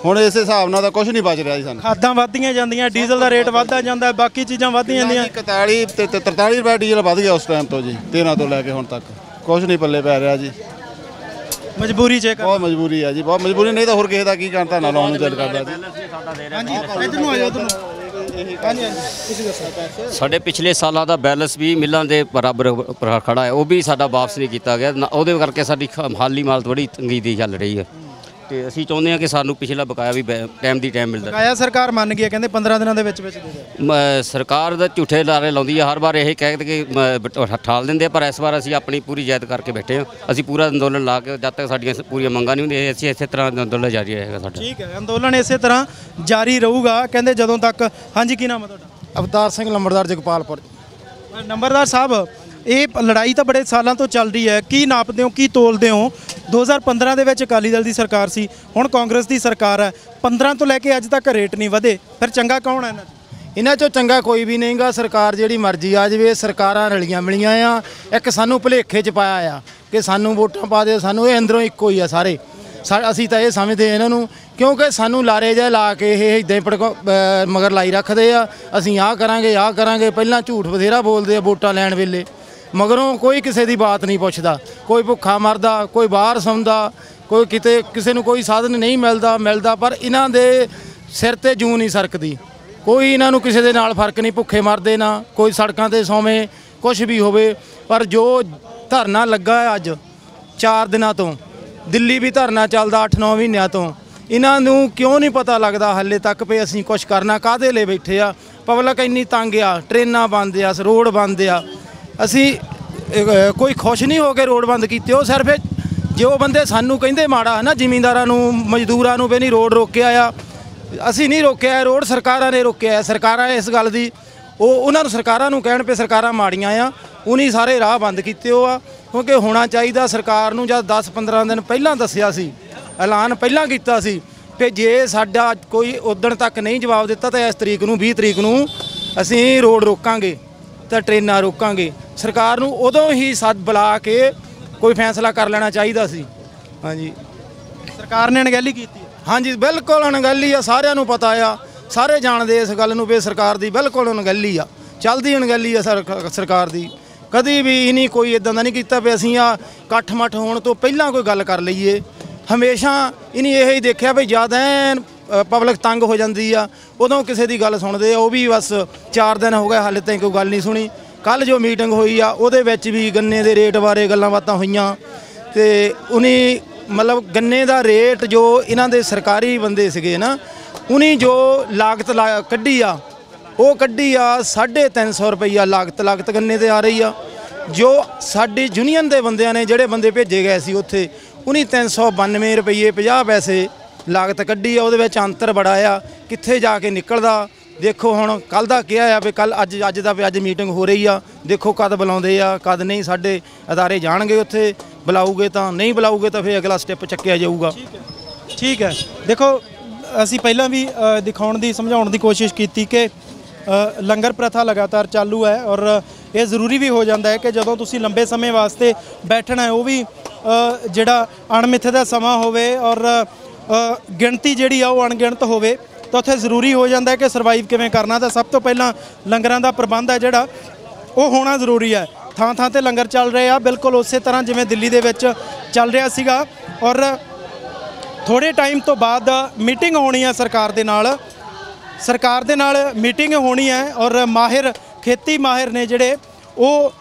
ਹੁਣ ਇਸ ਹਿਸਾਬ ਨਾਲ ਤਾਂ ਕੁਝ ਨਹੀਂ ਬਚ ਰਿਹਾ ਜੀ ਸਾਨੂੰ। ਖਾਦਾਂ ਵੱਧਦੀਆਂ ਜਾਂਦੀਆਂ, ਡੀਜ਼ਲ ਦਾ ਰੇਟ ਵੱਧਦਾ ਜਾਂਦਾ, ਬਾਕੀ ਚੀਜ਼ਾਂ ਵੱਧਦੀਆਂ ਜਾਂਦੀਆਂ। 41 ਤੇ 43 ਰੁਪਏ ਡੀਜ਼ਲ ਵੱਧ ਗਿਆ ਉਸ ਟਾਈਮ ਤੋਂ ਜੀ, 13 ਤੋਂ ਲੈ ਕੇ ਹੁਣ ਤੱਕ ਕੁਝ ਨਹੀਂ ਪੱਲੇ ਪੈ ਰਿਹਾ ਜੀ। ਮਜਬੂਰੀ ਚ ਬਹੁਤ ਮਜਬੂਰੀ ਹੈ ਜੀ, ਬਹੁਤ ਮਜਬੂਰੀ, ਨਹੀਂ ਤਾਂ ਹੋਰ ਕਿਸੇ ਦਾ ਕੀ ਕਰਤਾ ਨਾ ਲਾਉਣ ਨੂੰ ਦਿਲ ਕਰਦਾ ਜੀ। ਹਾਂਜੀ ਇੱਧਰ ਨੂੰ ਆ ਜਾਓ, ਇੱਧਰ ਨੂੰ। ਹਾਂਜੀ ਤੁਸੀਂ ਦੱਸੋ। ਸਾਡੇ ਪਿਛਲੇ ਸਾਲਾਂ ਦਾ ਬੈਲੈਂਸ ਵੀ ਮਿਲਾਂ ਦੇ ਬਰਾਬਰ ਖੜਾ ਹੈ, ਉਹ ਵੀ ਸਾਡਾ ਵਾਪਸ ਨਹੀਂ ਕੀਤਾ ਗਿਆ। ਉਹਦੇ ਕਰਕੇ ਸਾਡੀ ਹਾਲੀ ਮਾਲ ਬੜੀ ਤੰਗੀ ਦੀ ਚੱਲ ਰਹੀ ਹੈ, ਤੇ ਅਸੀਂ ਚਾਹੁੰਦੇ ਹਾਂ ਕਿ ਸਾਨੂੰ ਪਿਛਲਾ ਬਕਾਇਆ ਵੀ ਟਾਈਮ ਦੀ ਟਾਈਮ ਮਿਲਦਾ। ਬਕਾਇਆ ਸਰਕਾਰ ਮੰਨ ਗਈ ਹੈ, ਕਹਿੰਦੇ 15 ਦਿਨਾਂ ਦੇ ਵਿੱਚ ਦੇ ਦੇ। ਸਰਕਾਰ ਦਾ ਝੂਠੇ ਲਾਰੇ ਲਾਉਂਦੀ ਹੈ, ਹਰ ਵਾਰ ਇਹ ਕਹਿ ਕੇ ਠਾਲ ਦਿੰਦੇ ਆ, ਪਰ ਇਸ ਵਾਰ ਅਸੀਂ ਆਪਣੀ ਪੂਰੀ ਜਾਇਦ ਕਰਕੇ ਬੈਠੇ ਹਾਂ। ਅਸੀਂ ਪੂਰਾ ਅੰਦੋਲਨ ਲਾ ਕੇ, ਜਦ ਤੱਕ ਸਾਡੀਆਂ ਪੂਰੀਆਂ ਮੰਗਾਂ ਨਹੀਂ ਹੁੰਦੀਆਂ, ਅਸੀਂ ਇਸੇ ਤਰ੍ਹਾਂ ਅੰਦੋਲਨ ਜਾਰੀ ਰਹੇਗਾ ਸਾਡਾ। ਠੀਕ ਹੈ, ਅੰਦੋਲਨ ਇਸੇ ਤਰ੍ਹਾਂ ਜਾਰੀ ਰਹੂਗਾ, ਕਹਿੰਦੇ ਜਦੋਂ ਤੱਕ। ਹਾਂਜੀ, ਕੀ ਨਾਮ ਹੈ ਤੁਹਾਡਾ? ਅਵਤਾਰ ਸਿੰਘ ਲੰਬੜਦਾਰ, ਜਗਪਾਲਪੁਰ। ਨੰਬਰਦਾਰ ਸਾਹਿਬ, ਇਹ ਲੜਾਈ ਤਾਂ ਬੜੇ ਸਾਲਾਂ ਤੋਂ ਚੱਲ ਰਹੀ ਹੈ, ਕੀ ਨਾਪਦੇ ਹੋ, ਕੀ ਤੋਲਦੇ ਹੋ? 2015 ਦੇ ਵਿੱਚ ਅਕਾਲੀ ਦਲ ਦੀ ਸਰਕਾਰ ਸੀ, ਹੁਣ ਕਾਂਗਰਸ ਦੀ ਸਰਕਾਰ ਹੈ। 15 ਤੋਂ ਲੈ ਕੇ ਅੱਜ ਤੱਕ ਰੇਟ ਨਹੀਂ ਵਧੇ, ਫਿਰ ਚੰਗਾ ਕੌਣ ਹੈ ਇਹਨਾਂ 'ਚੋਂ? ਚੰਗਾ ਕੋਈ ਵੀ ਨਹੀਂਗਾ। ਸਰਕਾਰ ਜਿਹੜੀ ਮਰਜ਼ੀ ਆ ਜਾਵੇ, ਸਰਕਾਰਾਂ ਰਲੀਆਂ ਮਿਲੀਆਂ ਆ। ਇੱਕ ਸਾਨੂੰ ਭੁਲੇਖੇ 'ਚ ਪਾਇਆ ਆ ਕਿ ਸਾਨੂੰ ਵੋਟਾਂ ਪਾ ਦਿਓ, ਸਾਨੂੰ ਇਹ ਅੰਦਰੋਂ ਇੱਕੋ ਹੀ ਆ ਸਾਰੇ। ਅਸੀਂ ਤਾਂ ਇਹ ਸਮਝਦੇ ਇਹਨਾਂ ਨੂੰ, ਕਿਉਂਕਿ ਸਾਨੂੰ ਲਾਰੇ ਜਿਹੇ ਲਾ ਕੇ ਇਹ ਇੱਦਾਂ ਹੀ ਮਗਰ ਲਾਈ ਰੱਖਦੇ ਆ। ਅਸੀਂ ਆਹ ਕਰਾਂਗੇ, ਪਹਿਲਾਂ ਝੂਠ ਬਥੇਰਾ ਬੋਲਦੇ ਆ ਵੋਟਾਂ ਲੈਣ ਵੇਲੇ, ਮਗਰੋਂ ਕੋਈ ਕਿਸੇ ਦੀ ਬਾਤ ਨਹੀਂ ਪੁੱਛਦਾ। ਕੋਈ ਭੁੱਖਾ ਮਰਦਾ, ਕੋਈ ਬਾਹਰ ਸੌਂਦਾ, ਕੋਈ ਕਿਤੇ ਕਿਸੇ ਨੂੰ ਕੋਈ ਸਾਧਨ ਨਹੀਂ ਮਿਲਦਾ, ਪਰ ਇਹਨਾਂ ਦੇ ਸਿਰ ਤੇ ਜੂੰ ਨਹੀਂ ਸਰਕਦੀ। ਕੋਈ ਇਹਨਾਂ ਨੂੰ ਕਿਸੇ ਦੇ ਨਾਲ ਫਰਕ ਨਹੀਂ, ਭੁੱਖੇ ਮਰਦੇ ਨਾ, ਕੋਈ ਸੜਕਾਂ ਤੇ ਸੌਵੇਂ, ਕੁਛ ਵੀ ਹੋਵੇ। ਪਰ ਜੋ ਧਰਨਾ ਲੱਗਾ ਅੱਜ 4 ਦਿਨਾਂ ਤੋਂ, ਦਿੱਲੀ ਵੀ ਧਰਨਾ ਚੱਲਦਾ 8-9 ਮਹੀਨਿਆਂ ਤੋਂ, ਇਹਨਾਂ ਨੂੰ ਕਿਉਂ ਨਹੀਂ ਪਤਾ ਲੱਗਦਾ ਹਾਲੇ ਤੱਕ ਵੀ ਅਸੀਂ ਕੁਛ ਕਰਨਾ ਕਾਹਦੇ ਲਈ ਬੈਠੇ ਆ? ਪਬਲਿਕ ਇੰਨੀ ਤੰਗ ਆ, ਟ੍ਰੇਨਾਂ ਬੰਦ ਆ, ਰੋਡ ਬੰਦ ਆ। ਅਸੀਂ ਕੋਈ ਖੁਸ਼ ਨਹੀਂ ਹੋ ਕੇ ਰੋਡ ਬੰਦ ਕੀਤੇ। ਉਹ ਸਿਰਫ ਜੋ ਬੰਦੇ ਸਾਨੂੰ ਕਹਿੰਦੇ ਮਾੜਾ ਹੈ ਨਾ, ਜ਼ਿਮੀਂਦਾਰਾਂ ਨੂੰ, ਮਜ਼ਦੂਰਾਂ ਨੂੰ ਵੀ ਨਹੀਂ ਰੋਡ ਰੋਕਿਆ ਆ। ਅਸੀਂ ਨਹੀਂ ਰੋਕਿਆ ਰੋਡ, ਸਰਕਾਰਾਂ ਨੇ ਰੋਕਿਆ। ਸਰਕਾਰਾਂ ਇਸ ਗੱਲ ਦੀ ਉਹਨਾਂ ਨੂੰ, ਸਰਕਾਰਾਂ ਨੂੰ ਕਹਿਣ ਪਏ ਸਰਕਾਰਾਂ ਮਾੜੀਆਂ ਆ, ਉਹਨੀ ਸਾਰੇ ਰਾਹ ਬੰਦ ਕੀਤੇ ਉਹ ਆ। ਕਿਉਂਕਿ ਹੋਣਾ ਚਾਹੀਦਾ ਸਰਕਾਰ ਨੂੰ, ਜਦ 10-15 ਦਿਨ ਪਹਿਲਾਂ ਦੱਸਿਆ ਸੀ, ਐਲਾਨ ਪਹਿਲਾਂ ਕੀਤਾ ਸੀ ਕਿ ਜੇ ਸਾਡਾ ਕੋਈ ਉਦਣ ਤੱਕ ਨਹੀਂ ਜਵਾਬ ਦਿੱਤਾ ਤਾਂ ਇਸ ਤਰੀਕ ਨੂੰ 20 ਤਰੀਕ ਨੂੰ ਅਸੀਂ ਰੋਡ ਰੋਕਾਂਗੇ ਤਾਂ ਟ੍ਰੇਨਾਂ ਰੋਕਾਂਗੇ। ਸਰਕਾਰ ਨੂੰ ਉਦੋਂ ਹੀ ਸੱਦ ਬੁਲਾ ਕੇ ਕੋਈ ਫੈਸਲਾ ਕਰ ਲੈਣਾ ਚਾਹੀਦਾ ਸੀ। ਹਾਂਜੀ, ਸਰਕਾਰ ਨੇ ਅਣਗਹਿਲੀ ਕੀਤੀ। ਹਾਂਜੀ, ਬਿਲਕੁਲ ਅਣਗਹਿਲੀ ਆ, ਸਾਰਿਆਂ ਨੂੰ ਪਤਾ ਆ, ਸਾਰੇ ਜਾਣਦੇ ਇਸ ਗੱਲ ਨੂੰ ਵੀ ਸਰਕਾਰ ਦੀ ਬਿਲਕੁਲ ਅਣਗਹਿਲੀ ਆ, ਚੱਲਦੀ ਅਣਗਹਿਲੀ ਆ ਸਰਕਾਰ ਦੀ। ਕਦੀ ਵੀ ਨਹੀਂ ਕੋਈ ਇਦਾਂ ਦਾ ਨਹੀਂ ਕੀਤਾ ਵੀ ਅਸੀਂ ਆ ਇਕੱਠ ਮੱਠ ਹੋਣ ਤੋਂ ਪਹਿਲਾਂ ਕੋਈ ਗੱਲ ਕਰ ਲਈਏ। ਹਮੇਸ਼ਾ ਇਹਨੇ ਇਹ ਹੀ ਦੇਖਿਆ ਵੀ ਜਦ ਪਬਲਿਕ ਤੰਗ ਹੋ ਜਾਂਦੀ ਆ ਉਦੋਂ ਕਿਸੇ ਦੀ ਗੱਲ ਸੁਣਦੇ ਆ। ਉਹ ਵੀ ਬਸ 4 ਦਿਨ ਹੋ ਗਏ ਹਾਲੇ ਤਾਈਂ ਕੋਈ ਗੱਲ ਨਹੀਂ ਸੁਣੀ। ਕੱਲ ਜੋ ਮੀਟਿੰਗ ਹੋਈ ਆ ਉਹਦੇ ਵਿੱਚ ਵੀ ਗੰਨੇ ਦੇ ਰੇਟ ਬਾਰੇ ਗੱਲਾਂ ਬਾਤਾਂ ਹੋਈਆਂ, ਤੇ ਉਹਨੇ ਮਤਲਬ ਗੰਨੇ ਦਾ ਰੇਟ ਜੋ ਇਹਨਾਂ ਦੇ ਸਰਕਾਰੀ ਬੰਦੇ ਸੀਗੇ ਨਾ, ਉਹਨੇ ਜੋ ਲਾਗਤ ਕੱਢੀ ਆ, ਉਹ ਕੱਢੀ ਆ 350 ਰੁਪਈਆ ਲਾਗਤ ਗੰਨੇ ਤੇ ਆ ਰਹੀ ਆ। ਜੋ ਸਾਡੀ ਯੂਨੀਅਨ ਦੇ ਬੰਦਿਆਂ ਨੇ, ਜਿਹੜੇ ਬੰਦੇ ਭੇਜੇ ਗਏ ਸੀ ਉੱਥੇ, ਉਹਨੇ 392 ਰੁਪਈਏ 50 ਪੈਸੇ ਲਾਗਤ ਕੱਢੀ ਆ। ਉਹਦੇ ਵਿੱਚ ਅੰਤਰ ਬੜਾ ਆ, ਕਿੱਥੇ ਜਾ ਕੇ ਨਿਕਲਦਾ ਦੇਖੋ। ਹੁਣ ਕੱਲ ਦਾ ਕਿਹਾ ਆ ਵੀ ਕੱਲ ਅੱਜ ਦਾ ਵੀ ਅੱਜ ਮੀਟਿੰਗ ਹੋ ਰਹੀ ਆ, ਦੇਖੋ ਕਦ ਬੁਲਾਉਂਦੇ ਆ ਕਦ ਨਹੀਂ। ਸਾਡੇ ਅਦਾਰੇ ਜਾਣਗੇ ਉੱਥੇ, ਬੁਲਾਊਗੇ ਤਾਂ, ਨਹੀਂ ਬੁਲਾਊਗੇ ਤਾਂ ਫਿਰ ਅਗਲਾ ਸਟੈਪ ਚੱਕਿਆ ਜਾਊਗਾ। ਠੀਕ ਹੈ, ਦੇਖੋ ਅਸੀਂ ਪਹਿਲਾਂ ਵੀ ਦਿਖਾਉਣ ਦੀ, ਸਮਝਾਉਣ ਦੀ ਕੋਸ਼ਿਸ਼ ਕੀਤੀ ਕਿ ਲੰਗਰ ਪ੍ਰਥਾ ਲਗਾਤਾਰ ਚਾਲੂ ਹੈ, ਔਰ ਇਹ ਜ਼ਰੂਰੀ ਵੀ ਹੋ ਜਾਂਦਾ ਹੈ ਕਿ ਜਦੋਂ ਤੁਸੀਂ ਲੰਬੇ ਸਮੇਂ ਵਾਸਤੇ ਬੈਠਣਾ ਹੈ, ਉਹ ਵੀ ਜਿਹੜਾ ਅਣਮਿੱਥੇ ਦਾ ਸਮਾਂ ਹੋਵੇ, ਔਰ ਗਿਣਤੀ ਜਿਹੜੀ ਆ ਉਹ ਅਣਗਿਣਤ ਹੋਵੇ, ਤਾਂ ਉੱਥੇ ਜ਼ਰੂਰੀ ਹੋ ਜਾਂਦਾ ਹੈ ਕਿ ਸਰਵਾਈਵ ਕਿਵੇਂ ਕਰਨਾ। ਤਾਂ ਸਭ ਤੋਂ ਪਹਿਲਾਂ ਲੰਗਰਾਂ ਦਾ ਪ੍ਰਬੰਧ ਹੈ ਜਿਹੜਾ ਉਹ ਹੋਣਾ ਜ਼ਰੂਰੀ ਹੈ। ਥਾਂ ਥਾਂ ਤੇ ਲੰਗਰ ਚੱਲ ਰਹੇ ਆ, ਬਿਲਕੁਲ ਉਸੇ ਤਰ੍ਹਾਂ ਜਿਵੇਂ ਦਿੱਲੀ ਦੇ ਵਿੱਚ ਚੱਲ ਰਿਹਾ ਸੀਗਾ। ਔਰ ਥੋੜ੍ਹੇ ਟਾਈਮ ਤੋਂ ਬਾਅਦ ਮੀਟਿੰਗ ਹੋਣੀ ਹੈ ਸਰਕਾਰ ਦੇ ਨਾਲ ਮੀਟਿੰਗ ਹੋਣੀ ਹੈ, ਔਰ ਖੇਤੀ ਮਾਹਿਰ ਨੇ ਜਿਹੜੇ ਉਹ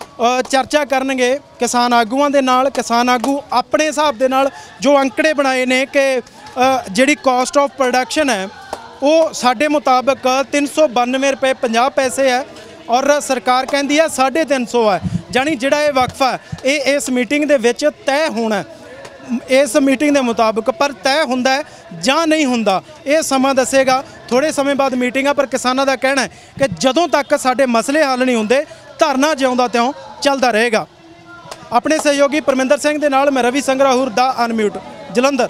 ਚਰਚਾ ਕਰਨਗੇ ਕਿਸਾਨ ਆਗੂਆਂ ਦੇ ਨਾਲ। ਕਿਸਾਨ ਆਗੂ ਆਪਣੇ ਹਿਸਾਬ ਦੇ ਨਾਲ ਜੋ ਅੰਕੜੇ ਬਣਾਏ ਨੇ ਕਿ ਜਿਹੜੀ ਕਾਸਟ ਆਫ ਪ੍ਰੋਡਕਸ਼ਨ ਹੈ ਉਹ ਸਾਡੇ ਮੁਤਾਬਕ 392 ਰੁਪਏ 50 ਪੈਸੇ ਹੈ, ਔਰ ਸਰਕਾਰ ਕਹਿੰਦੀ ਹੈ 350 ਹੈ। ਜਾਣੀ ਜਿਹੜਾ ਇਹ ਵਕਫਾ ਇਹ ਇਸ ਮੀਟਿੰਗ ਦੇ ਵਿੱਚ ਤੈਅ ਹੋਣਾ, ਇਸ ਮੀਟਿੰਗ ਦੇ ਮੁਤਾਬਕ। ਪਰ ਤੈਅ ਹੁੰਦਾ ਹੈ ਜਾਂ ਨਹੀਂ ਹੁੰਦਾ ਇਹ ਸਮਾਂ ਦੱਸੇਗਾ। ਥੋੜੇ ਸਮੇਂ ਬਾਅਦ ਮੀਟਿੰਗ ਆ, ਪਰ ਕਿਸਾਨਾਂ ਦਾ ਕਹਿਣਾ ਹੈ ਕਿ ਜਦੋਂ ਤੱਕ ਸਾਡੇ ਮਸਲੇ ਹੱਲ ਨਹੀਂ ਹੁੰਦੇ ਧਰਨਾ ਜਿਉਂਦਾ ਤਿਉਂ ਚੱਲਦਾ ਰਹੇਗਾ। ਆਪਣੇ ਸਹਿਯੋਗੀ ਪਰਮਿੰਦਰ ਸਿੰਘ ਦੇ ਨਾਲ ਮੈਂ ਰਵੀ ਸੰਗਰਾਹੁਰ ਦਾ ਅਨਮਿਊਟ, ਜਲੰਧਰ।